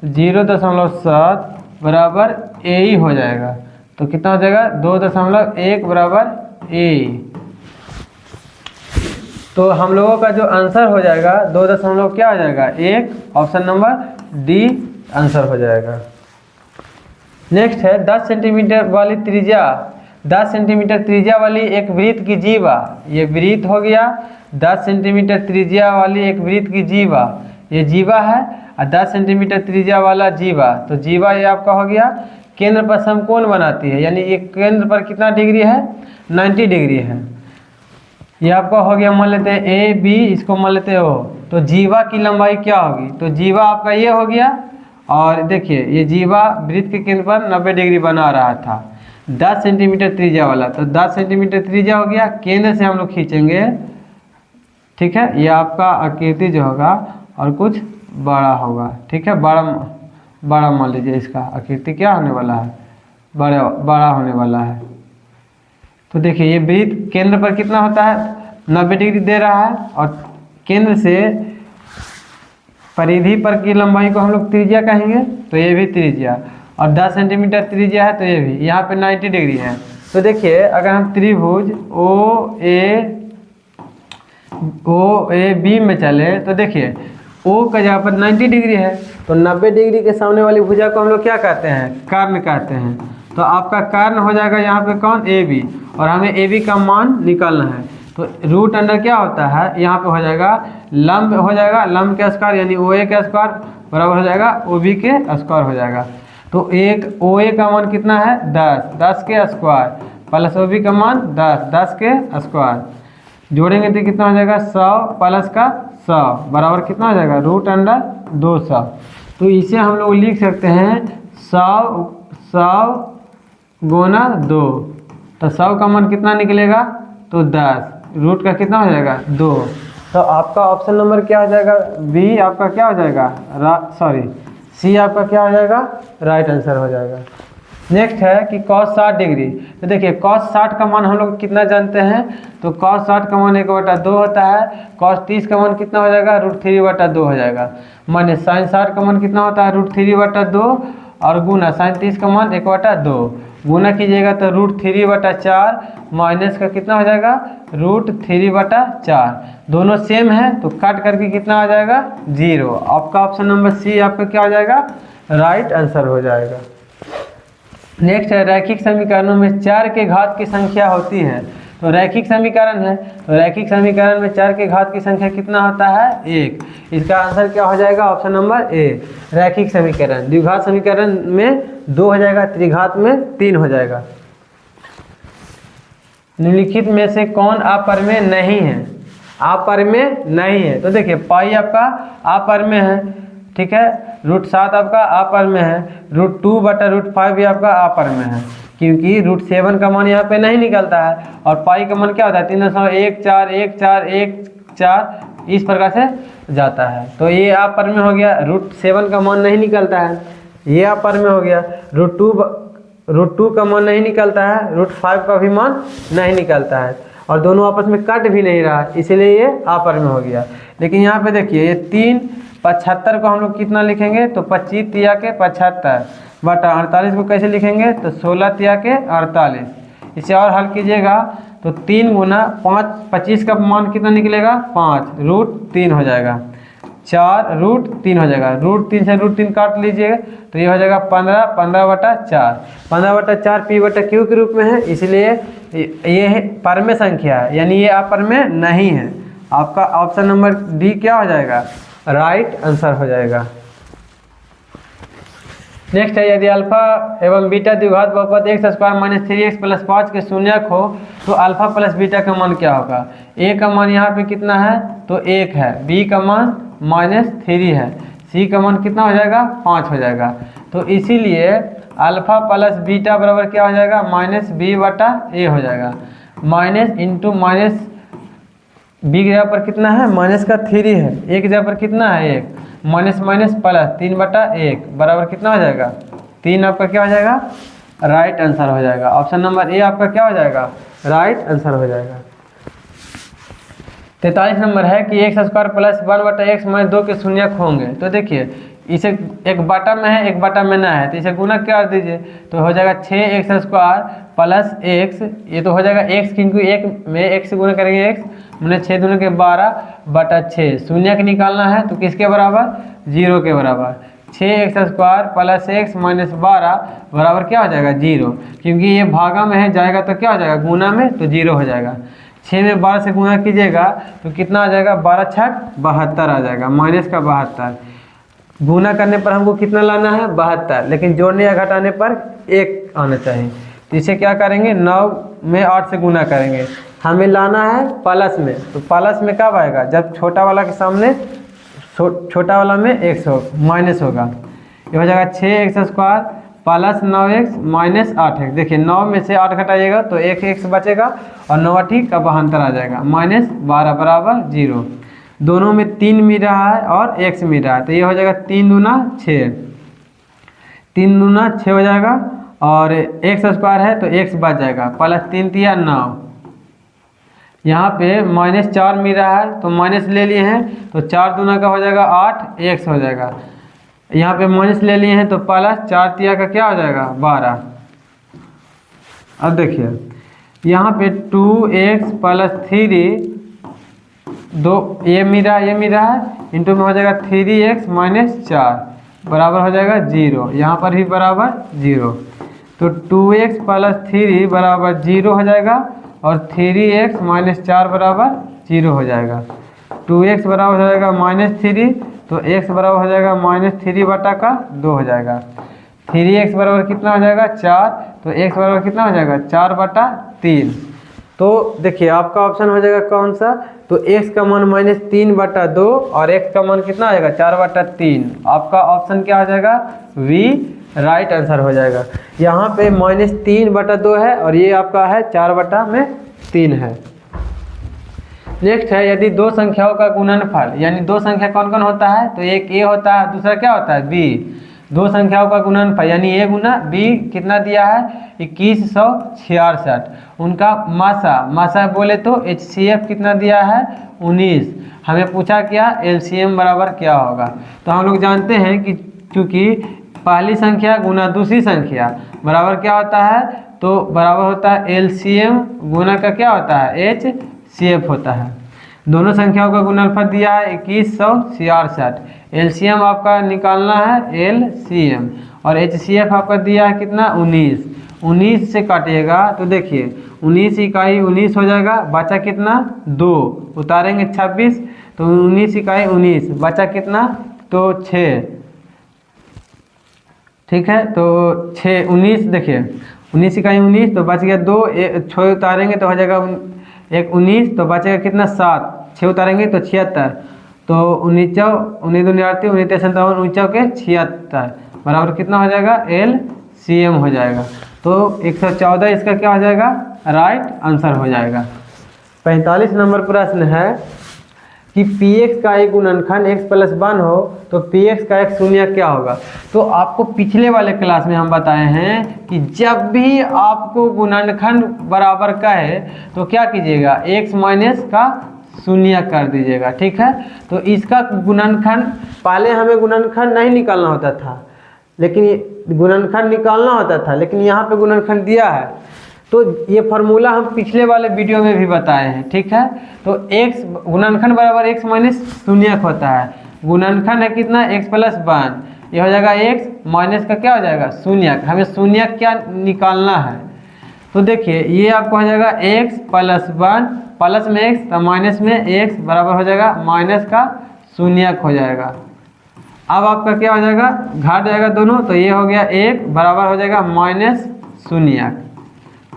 0.7 बराबर AE हो जाएगा। तो कितना हो जाएगा 2.1 बराबर AE। तो हम लोगों का जो आंसर हो जाएगा 2 क्या हो जाएगा 1, ऑप्शन नंबर डी आंसर हो जाएगा। नेक्स्ट है 10 सेंटीमीटर वाली त्रिज्या, 10 सेंटीमीटर त्रिज्या वाली एक वृत्त की जीवा, ये वृत्त हो गया। 10 सेंटीमीटर त्रिज्या वाली एक वृत्त की जीवा, ये जीवा है, और 10 सेंटीमीटर त्रिज्या वाला जीवा, तो जीवा ये आपका हो गया। केंद्र पर समकोण बनाती है, यानी ये केंद्र पर कितना डिग्री है 90 डिग्री है। ये आपका हो गया, मान लेते हैं ए बी, इसको मान लेते हो। तो जीवा की लंबाई क्या होगी, तो जीवा आपका ये हो गया। और देखिए ये जीवा वृत्त के केंद्र पर 90 डिग्री बना रहा था, 10 सेंटीमीटर त्रिज्या वाला, तो 10 सेंटीमीटर त्रिज्या हो गया। केंद्र से हम लोग खींचेंगे, ठीक है। ये आपका आकृति जो होगा और कुछ बड़ा होगा, ठीक है। बड़ा मान लीजिए, इसका आकृति क्या होने वाला है, बड़ा होने वाला है। तो देखिए ये वृत्त केंद्र पर कितना होता है 90 डिग्री दे रहा है, और केंद्र से परिधि पर की लंबाई को हम लोग त्रिज्या कहेंगे, तो ये भी त्रिज्या, और 10 सेंटीमीटर त्रिज्या है, तो ये भी यहाँ पे 90 डिग्री है। तो देखिए अगर हम त्रिभुज ओ ए बी में चले, तो देखिए ओ का जगह पर 90 डिग्री है, तो 90 डिग्री के सामने वाली भुजा को हम लोग क्या कहते हैं, कर्ण कहते हैं। तो आपका कर्ण हो जाएगा यहाँ पे कौन, ए बी, और हमें ए बी का मान निकालना है। तो रूट अंडर क्या होता है, यहाँ पे हो जाएगा लंब हो जाएगा, लंब के स्क्वायर यानी ओ ए का स्क्वायर बराबर हो जाएगा ओ बी के स्क्वायर हो जाएगा। तो एक ओ ए का मान कितना है 10 के स्क्वायर प्लस ओ बी का मान 10 के स्क्वायर, जोड़ेंगे तो कितना हो जाएगा 100 प्लस का 100 बराबर कितना हो जाएगा रूट अंडर 200। तो इसे हम लोग लिख सकते हैं 100 गुना 2, तो 100 का मान कितना निकलेगा, तो 10, रूट का कितना हो जाएगा 2। तो आपका ऑप्शन नंबर क्या हो जाएगा, बी आपका क्या हो जाएगा, सी आपका क्या हो जाएगा, राइट आंसर हो जाएगा। नेक्स्ट है कि cos 60 डिग्री। तो देखिए cos 60 का मान हम लोग कितना जानते हैं, तो cos 60 का मान 1/2 होता है। cos 30 का मान कितना हो जाएगा, √3/2 हो जाएगा। माने sin 60 का मान कितना होता है, √3/2, और गुना sin 30 का मान 1/2, गुना कीजिएगा तो √3/4 माइनस का कितना हो जाएगा √3/4, दोनों सेम है तो काट करके कितना आ जाएगा 0। आपका ऑप्शन नंबर सी आपका क्या हो जाएगा, राइट आंसर हो जाएगा। नेक्स्ट है रैखिक समीकरणों में 4 के घात की संख्या होती है, तो रैखिक समीकरण है, तो रैखिक समीकरण में चर के घात की संख्या कितना होता है 1। इसका आंसर क्या हो जाएगा ऑप्शन नंबर ए रैखिक समीकरण। द्विघात समीकरण में 2 हो जाएगा, त्रिघात में 3 हो जाएगा। निम्नलिखित में से कौन अपरिमेय नहीं है, अपरिमेय नहीं है। तो देखिए पाई आपका अपरिमेय है, ठीक है, √7 आपका अपरिमेय है, √2/√5 भी आपका अपरिमेय है, क्योंकि √7 का मान यहाँ पे नहीं निकलता है और पाई का मान क्या होता है 3.141414 इस प्रकार से जाता है। तो ये अपरिमेय हो गया, √7 का मान नहीं निकलता है, ये अपरिमेय हो गया। √2 का मान नहीं निकलता है, √5 का भी मान नहीं निकलता है और दोनों आपस में कट भी नहीं रहा, इसीलिए ये अपरिमेय हो गया। लेकिन यहाँ पे देखिए ये 3/75 को हम लोग कितना लिखेंगे, तो 25 तिया के 75/48 को कैसे लिखेंगे, तो 16 तिया के 48। इसे और हल कीजिएगा तो 3 गुना 5, 25 का मान कितना निकलेगा 5, √3 हो जाएगा, 4 √3 हो जाएगा, √3 से √3 काट लीजिएगा तो ये हो जाएगा 15, 15/4, 15/4 p/q के रूप में है, इसलिए ये परमेय संख्या है, यानी ये अपरिमेय नहीं है। आपका ऑप्शन नंबर डी क्या हो जाएगा, राइट आंसर हो जाएगा। नेक्स्ट है, यदि अल्फा एवं बीटा द्विघात बहुपद x² - 3x + 5 के शून्यक हो तो अल्फा प्लस बीटा का मान क्या होगा। a का मान यहाँ पे कितना है, तो 1 है, b का मान -3 है, c का मान कितना हो जाएगा 5 हो जाएगा। तो इसीलिए अल्फा प्लस बीटा बराबर क्या हो जाएगा -b/a हो जाएगा। माइनस इंटू माइनस बी की जगह पर कितना है -3 है, ए की जगह पर कितना है 1, माइनस माइनस प्लस 3/1 बराबर कितना हो जाएगा 3। आपका क्या हो जाएगा राइट आंसर हो जाएगा। ऑप्शन नंबर ए आपका क्या हो जाएगा राइट आंसर हो जाएगा। 43 नंबर है कि x² + 1/x - 2 के शून्यक होंगे। तो देखिए इसे एक बाटा में है एक बाटा में ना है, तो इसे गुना कर दीजिए तो हो जाएगा 6x² + x, ये तो हो जाएगा x, क्योंकि एक में x से गुना करेंगे x मैंने 6 दूनी के 12/6। शून्यक निकालना है तो किसके बराबर 0 के बराबर। 6x² + x - 12 बराबर क्या हो जाएगा 0, क्योंकि ये भागा में है जाएगा तो क्या हो जाएगा गुना में, तो 0 हो जाएगा। 6 में 12 से गुना कीजिएगा तो कितना आ जाएगा 12×6 72 आ जाएगा, माइनस का 72। गुना करने पर हमको कितना लाना है 72, लेकिन जोड़ने या घटाने पर 1 आना चाहिए। तो इसे क्या करेंगे 9 में 8 से गुना करेंगे, हमें लाना है प्लस में, तो प्लस में कब आएगा जब छोटा वाला के सामने छोटा वाला में x हो माइनस होगा। ये हो जाएगा 6x² + 9x - 8x। देखिए 9 में से 8 घटाइएगा तो 1x बचेगा और 9 8 का 72 आ जाएगा, -12 बराबर 0। दोनों में 3 मिल रहा है और x मिल रहा है, तो ये हो जाएगा 3 दूना 6, 3 दूना 6 हो जाएगा और x² है तो x बच जाएगा, +3 तिया 9। यहाँ पे -4 मिल रहा है तो माइनस ले लिए हैं तो 4 दूना का हो जाएगा 8, x हो जाएगा। यहाँ पे माइनस ले लिए हैं तो +4 तिया का क्या हो जाएगा 12। अब देखिए यहाँ पे 2x + 3 2 ये मिल रहा है इंटू में हो जाएगा 3x - 4 बराबर हो जाएगा 0, यहाँ पर भी बराबर 0। तो 2x + 3 बराबर 0 हो जाएगा और 3x - 4 बराबर 0 हो जाएगा। 2x बराबर हो जाएगा -3 तो x बराबर हो जाएगा -3/2 हो जाएगा। 3x बराबर कितना हो जाएगा 4, तो x बराबर कितना हो जाएगा 4/3। तो देखिए आपका ऑप्शन हो जाएगा कौन सा, तो x का मान -3/2 और x का मान कितना आ जाएगा 4/3। आपका ऑप्शन क्या हो जाएगा वी राइट आंसर हो जाएगा। यहाँ पे -3/2 है और ये आपका है 4/3 है। नेक्स्ट है, यदि दो संख्याओं का गुणनफल, यानी दो संख्या कौन कौन होता है, तो एक a होता है दूसरा क्या होता है b। दो संख्याओं का गुणनफल यानी a गुना b कितना दिया है 2166। उनका मासा बोले तो HCF कितना दिया है 19। हमें पूछा क्या LCM बराबर क्या होगा। तो हम लोग जानते हैं कि चूँकि पहली संख्या गुना दूसरी संख्या बराबर क्या होता है, तो बराबर होता है LCM गुना का क्या होता है HCF होता है। दोनों संख्याओं का गुणनफल दिया है 2166। LCM आपका निकालना है LCM और HCF आपका दिया है कितना 19। 19 से काटिएगा तो देखिए 19 इकाई 19 हो जाएगा, बचा कितना 2, उतारेंगे 26 तो 19 इकाई 19, बचा कितना तो 6, ठीक है। तो 6 19 देखिए 19 इकाई 19 तो बच गया 2, 6 उतारेंगे तो हो जाएगा 19 तो बचेगा कितना 7, 6 उतारेंगे तो 76, तो 19 19 दूनी 38 19 57 19 के 76 बराबर कितना हो जाएगा LCM हो जाएगा। तो 114 इसका क्या हो जाएगा राइट आंसर हो जाएगा। 45 नंबर प्रश्न है कि Px का एक गुणनखंड x प्लस 1 हो तो Px का एक शून्य क्या होगा। तो आपको पिछले वाले क्लास में हम बताए हैं कि जब भी आपको गुणनखंड बराबर का है तो क्या कीजिएगा x माइनस का शून्य कर दीजिएगा, ठीक है। तो इसका गुणनखंड पहले हमें गुणनखंड नहीं निकालना होता था, लेकिन गुणनखंड निकालना होता था, लेकिन यहाँ पे गुणनखंड दिया है तो ये फार्मूला हम पिछले वाले वीडियो में भी बताए हैं, ठीक है। तो x गुणनखंड बराबर x माइनस शून्य होता है, गुणनखंड है कितना x प्लस 1, ये हो जाएगा x माइनस का क्या हो जाएगा शून्य, हमें शून्य क्या निकालना है। तो देखिए ये आपको हो जाएगा x प्लस 1 प्लस में x तो माइनस में x बराबर हो जाएगा माइनस का शून्य हो जाएगा। अब आपका क्या हो जाएगा घाट जाएगा दोनों, तो ये हो गया 1 बराबर हो जाएगा माइनस शून्य,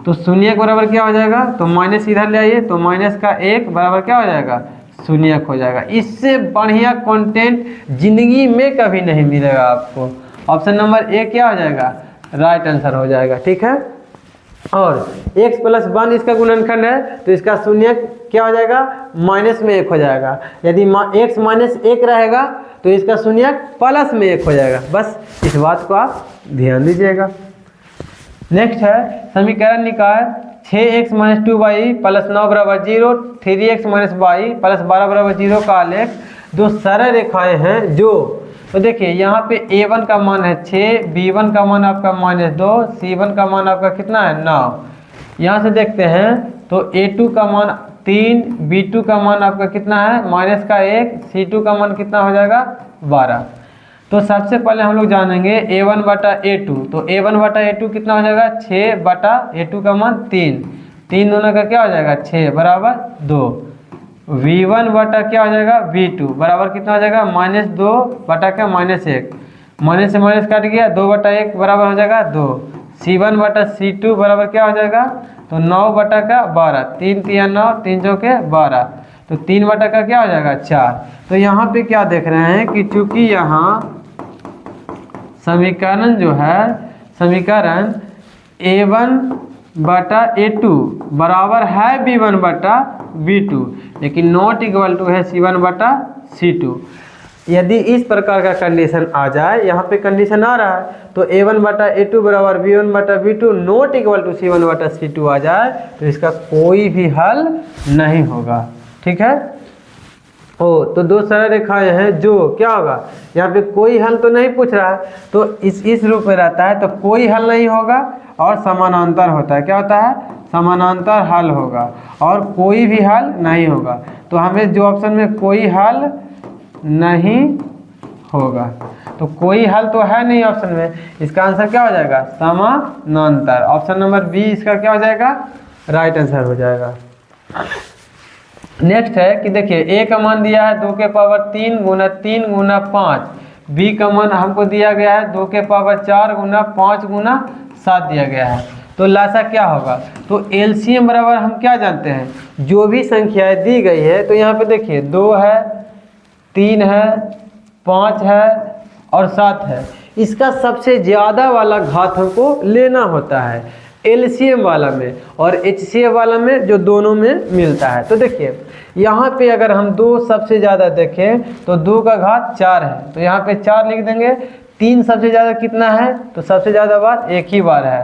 तो शून्य बराबर क्या हो जाएगा तो माइनस इधर ले आइए तो माइनस का 1 बराबर क्या हो जाएगा शून्य हो जाएगा। इससे बढ़िया कंटेंट जिंदगी में कभी नहीं मिलेगा आपको। ऑप्शन नंबर ए क्या हो जाएगा राइट आंसर हो जाएगा, ठीक है। और x प्लस 1 इसका गुणनखंड है तो इसका शून्य क्या हो जाएगा माइनस में 1 हो जाएगा, यदि x माइनस 1 रहेगा तो इसका शून्य प्लस में 1 हो जाएगा। बस इस बात को आप ध्यान दीजिएगा। नेक्स्ट है समीकरण निकाय 6x माइनस 2y प्लस 9 बराबर 0, 3x माइनस y प्लस 12 बराबर 0 का आलेख दो सरल रेखाएं हैं जो, तो देखिए यहाँ पे a1 का मान है 6, b1 का मान आपका -2, c1 का मान आपका कितना है 9। यहाँ से देखते हैं तो a2 का मान 3, b2 का मान आपका कितना है माइनस का 1, c2 का मान कितना हो जाएगा 12। तो सबसे पहले हम लोग जानेंगे a1 बटा a2, तो a1 बटा a2 कितना हो जाएगा 6 बटा a2 का मान 3, 3 दोनों का क्या हो जाएगा 6 बराबर 2, v1 बटा क्या हो जाएगा v2 बराबर कितना हो जाएगा -2 बटा क्या -1, माइनस से माइनस काट गया 2 बटा 1 बराबर हो जाएगा 2, c1 बटा c2 बराबर क्या हो जाएगा तो 9 बटा का 12, 3 3 9 3 चौके 12, तो 3 बटा का क्या हो जाएगा 4। तो यहाँ पे क्या देख रहे हैं कि चूंकि यहाँ समीकरण जो है समीकरण a1 बटा a2 बराबर है b1 बटा b2, लेकिन नॉट इक्वल टू है c1 बटा c2। यदि इस प्रकार का कंडीशन आ जाए, यहाँ पे कंडीशन आ रहा है तो a1 बटा a2 बराबर b1 बटा b2 not equal to c1 बटा c2 आ जाए तो इसका कोई भी हल नहीं होगा, ठीक है। तो दो सरल रेखाएं हैं जो क्या होगा यहाँ पे कोई हल तो नहीं पूछ रहा है, तो इस रूप में रहता है तो कोई हल नहीं होगा और समानांतर होता है, क्या होता है समानांतर हल होगा और कोई भी हल नहीं होगा। तो हमें जो ऑप्शन में कोई हल नहीं होगा, तो कोई हल तो है नहीं ऑप्शन में, इसका आंसर क्या हो जाएगा समानांतर। ऑप्शन नंबर बी इसका क्या हो जाएगा राइट आंसर हो जाएगा। नेक्स्ट है कि देखिए a का मान दिया है 2 के पावर 3 गुना 3 गुना 5, b का मान हमको दिया गया है 2 के पावर 4 गुना 5 गुना 7 दिया गया है। तो लासा क्या होगा, तो एलसीएम बराबर हम क्या जानते हैं जो भी संख्याएं दी गई है, तो यहाँ पे देखिए 2 है 3 है 5 है और 7 है, इसका सबसे ज़्यादा वाला घात हमको लेना होता है एलसीएम वाला में और एचसीएफ वाला में जो दोनों में मिलता है। तो देखिए यहाँ पे अगर हम 2 सबसे ज़्यादा देखें तो 2 का घात 4 है, तो यहाँ पे 4 लिख देंगे। 3 सबसे ज़्यादा कितना है, तो सबसे ज़्यादा बार एक ही बार है।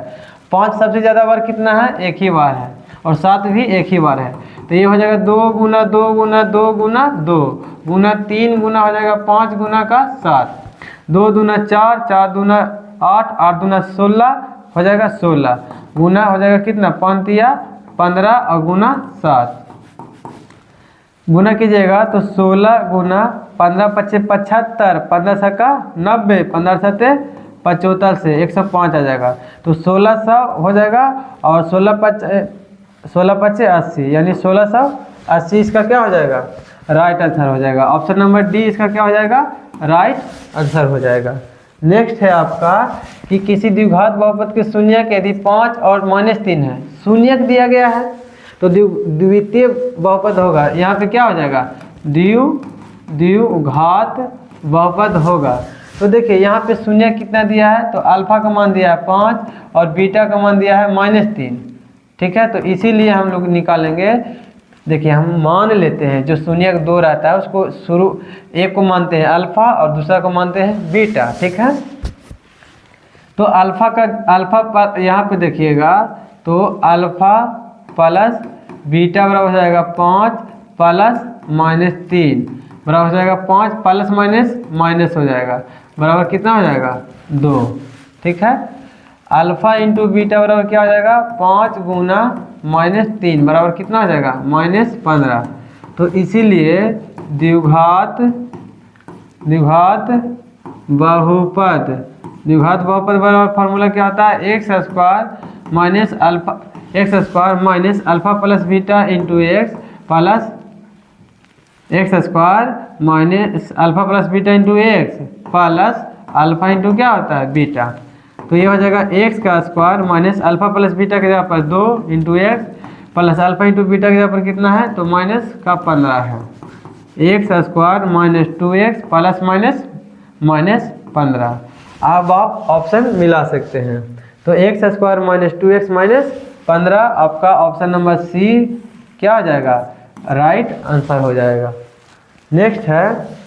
5 सबसे ज़्यादा बार कितना है, एक ही बार है। और 7 भी एक ही बार है। तो ये हो जाएगा 2 गुना 2 गुना 2 गुना 2 गुना 3 गुना हो जाएगा 5 गुना का 7, 2 दूना 4, 4 दूना 8, 8 दूना 16 हो जाएगा 16 गुना हो जाएगा कितना 5 तिया 15 और गुना 7 गुना कीजिएगा तो 16 गुना 15 पच्चे 75, 15 सका 90, 15 सते 75 से 105 आ जाएगा, तो 1600 हो जाएगा और 16 पच्चे 80, यानी 1680 इसका क्या हो जाएगा, राइट आंसर हो जाएगा। ऑप्शन नंबर डी इसका क्या हो जाएगा, राइट आंसर हो जाएगा। नेक्स्ट है आपका कि किसी द्विघात बहुपद के शून्यक यदि 5 और -3 है, शून्यक दिया गया है तो द्वितीय बहुपद होगा, यहाँ पे क्या हो जाएगा, द्विघात बहुपद होगा। तो देखिए यहाँ पे शून्य कितना दिया है, तो अल्फा का मान दिया है 5 और बीटा का मान दिया है -3, ठीक है। तो इसीलिए हम लोग निकालेंगे, देखिए हम मान लेते हैं जो शून्य का 2 रहता है उसको शुरू एक को मानते हैं अल्फा और दूसरा को मानते हैं बीटा, ठीक है। तो अल्फा यहाँ पे देखिएगा, तो अल्फा प्लस बीटा बराबर हो जाएगा 5 प्लस -3 बराबर हो जाएगा 5 प्लस माइनस हो जाएगा बराबर कितना हो जाएगा 2, ठीक है। अल्फा इंटू बीटा बराबर क्या हो जाएगा 5 गुना -3 बराबर कितना हो जाएगा -15। तो इसीलिए द्विघात बहुपद बराबर फार्मूला क्या होता है, x square minus alpha plus beta into x plus x square minus alpha plus beta into x plus alpha into क्या होता है बीटा। तो ये हो जाएगा एक्स का square minus alpha plus beta के जगह पर 2 into x plus alpha into beta के जगह पर कितना है, तो -15 है। X square minus 2x plus -15। अब आप ऑप्शन मिला सकते हैं, तो एक्स स्क्वायर माइनस 2x -15 आपका ऑप्शन नंबर सी क्या हो जाएगा, राइट आंसर हो जाएगा। नेक्स्ट है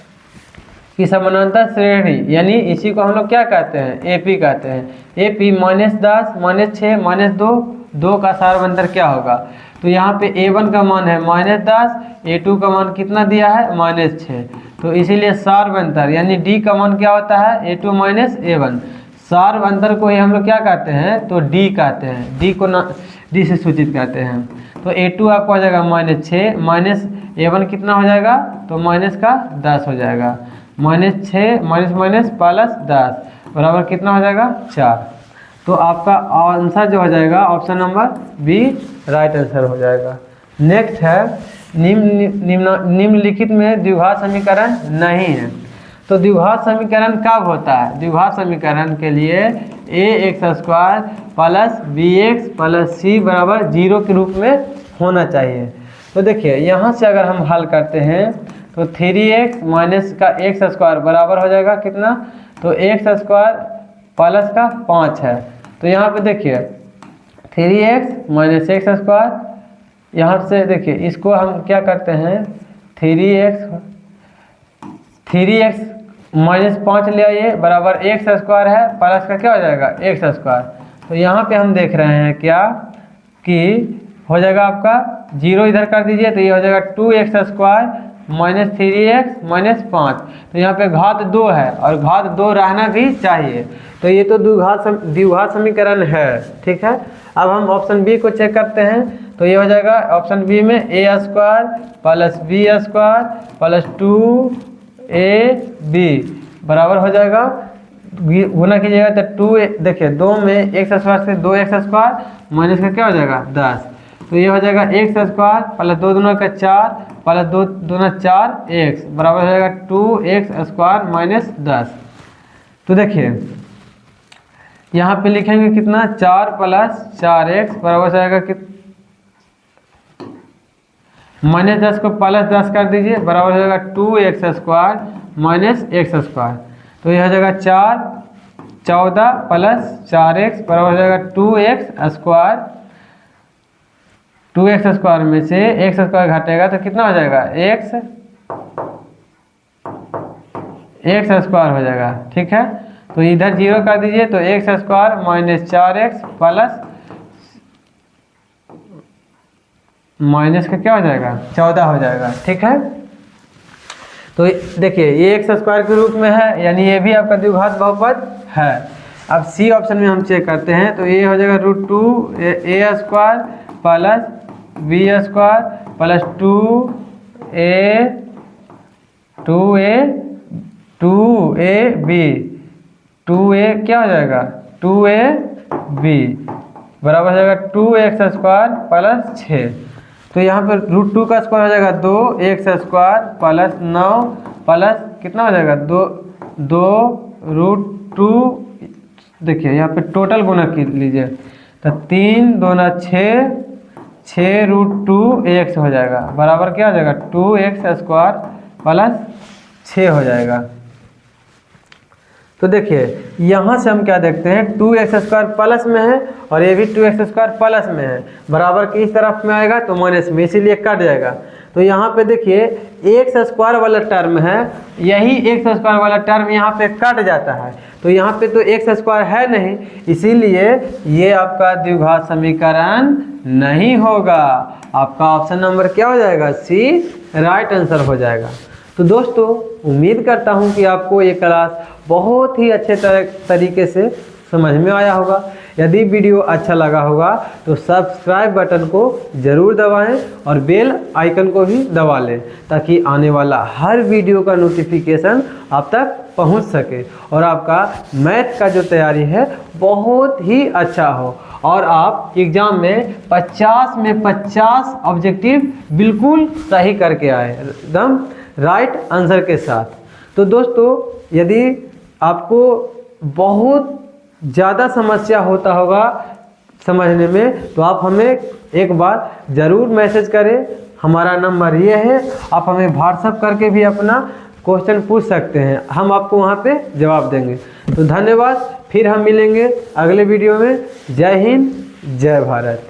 कि समानांतर श्रेणी, यानी इसी को हम लोग क्या कहते हैं, एपी कहते हैं। एपी -10 -6 -2 का सार्वंतर क्या होगा, तो यहाँ पे A1 का मान है -10, A2 का मान कितना दिया है -6, तो इसीलिए सार्वंतर यानी D का मान क्या होता है, A2 A1। सार्वंतर को ही हम लोग क्या कहते हैं, तो D कहते हैं, D से सूचित करते हैं। तो A2 आपको हो जाएगा -6 माइनस A1 कितना हो जाएगा, तो -10 हो जाएगा, -6 माइनस प्लस 10 बराबर कितना हो जाएगा 4। तो आपका आंसर जो हो जाएगा option number B right answer हो जाएगा। नेक्स्ट है निम्नलिखित में द्विघात समीकरण नहीं है। तो द्विघात समीकरण कब होता है, द्विघात समीकरण के लिए ax² plus bx plus c बराबर 0 के रूप में होना चाहिए। तो देखिए यहाँ से अगर हम हल करते हैं तो 3x माइनस का x² बराबर हो जाएगा कितना, तो x² प्लस का 5 है। तो यहाँ पे देखिए 3x माइनस x², यहाँ से देखिए इसको हम क्या करते हैं, 3x माइनस 5 ले आइए बराबर x² है, प्लस का क्या हो जाएगा x²। तो यहाँ पे हम देख रहे हैं क्या कि हो जाएगा आपका 0 इधर कर दीजिए, तो ये हो जाएगा 2x² माइनस 3x माइनस 5। तो यहाँ पे घात 2 है और घात 2 रहना भी चाहिए, तो ये तो द्विघात समीकरण है, ठीक है। अब हम ऑप्शन बी को चेक करते हैं, तो ये हो जाएगा ऑप्शन बी में a² plus b² plus 2ab बराबर हो जाएगा, गुना कीजिएगा तो 2, देखिए 2 में x² से 2x² माइनस का क्या हो जाएगा 10। तो ये हो जाएगा x² प्लस 2 दूना का 4 प्लस 2 दूना 4x बराबर हो जाएगा 2x² माइनस 10। तो देखिए यहाँ पे लिखेंगे कितना, 4 प्लस 4x बराबर हो जाएगा कि -10 को प्लस 10 कर दीजिए बराबर हो जाएगा 2x² माइनस x²। तो यह हो जाएगा 14 प्लस 4x बराबर हो जाएगा 2x² में से x² घटेगा तो कितना हो जाएगा x² हो जाएगा, ठीक है। तो इधर 0 कर दीजिए, तो x² minus 4x plus minus का क्या हो जाएगा 14 हो जाएगा, ठीक है। तो देखिए ये x² के रूप में है, यानी ये भी आपका द्विघात बहुपद है। अब सी ऑप्शन में हम चेक करते हैं, तो ये हो जाएगा √2a² plus b² plus 2ab 2a क्या हो जाएगा 2ab बराबर हो जाएगा 2x² प्लस 6। तो यहाँ पर √2 का स्क्वायर हो जाएगा 2x² प्लस 9 प्लस कितना हो जाएगा 2 √2। देखिए यहाँ पे टोटल गुना कर लीजिए तो 3 दूना 6 √2x हो जाएगा बराबर क्या हो जाएगा 2x² प्लस 6 हो जाएगा। तो देखिए यहाँ से हम क्या देखते हैं 2x² प्लस में है और ये भी 2x² प्लस में है, बराबर की इस तरफ में आएगा तो माइनस में, इसीलिए कट जाएगा। तो यहाँ पे देखिए x² वाला टर्म है, यही x² वाला टर्म यहाँ पे कट जाता है, तो यहाँ पे तो x² है नहीं, इसीलिए ये आपका द्विघात समीकरण नहीं होगा। आपका ऑप्शन नंबर क्या हो जाएगा सी राइट आंसर हो जाएगा। तो दोस्तों उम्मीद करता हूँ कि आपको ये क्लास बहुत ही अच्छे तरीके से समझ में आया होगा। यदि वीडियो अच्छा लगा होगा तो सब्सक्राइब बटन को ज़रूर दबाएं और बेल आइकन को भी दबा लें ताकि आने वाला हर वीडियो का नोटिफिकेशन आप तक पहुंच सके और आपका मैथ का जो तैयारी है बहुत ही अच्छा हो और आप एग्ज़ाम में 50 में 50 ऑब्जेक्टिव बिल्कुल सही करके आए, एकदम राइट आंसर के साथ। तो दोस्तों यदि आपको बहुत ज़्यादा समस्या होता होगा समझने में तो आप हमें एक बार ज़रूर मैसेज करें, हमारा नंबर ये है, आप हमें व्हाट्सएप करके भी अपना क्वेश्चन पूछ सकते हैं, हम आपको वहाँ पे जवाब देंगे। तो धन्यवाद, फिर हम मिलेंगे अगले वीडियो में। जय हिंद, जय भारत।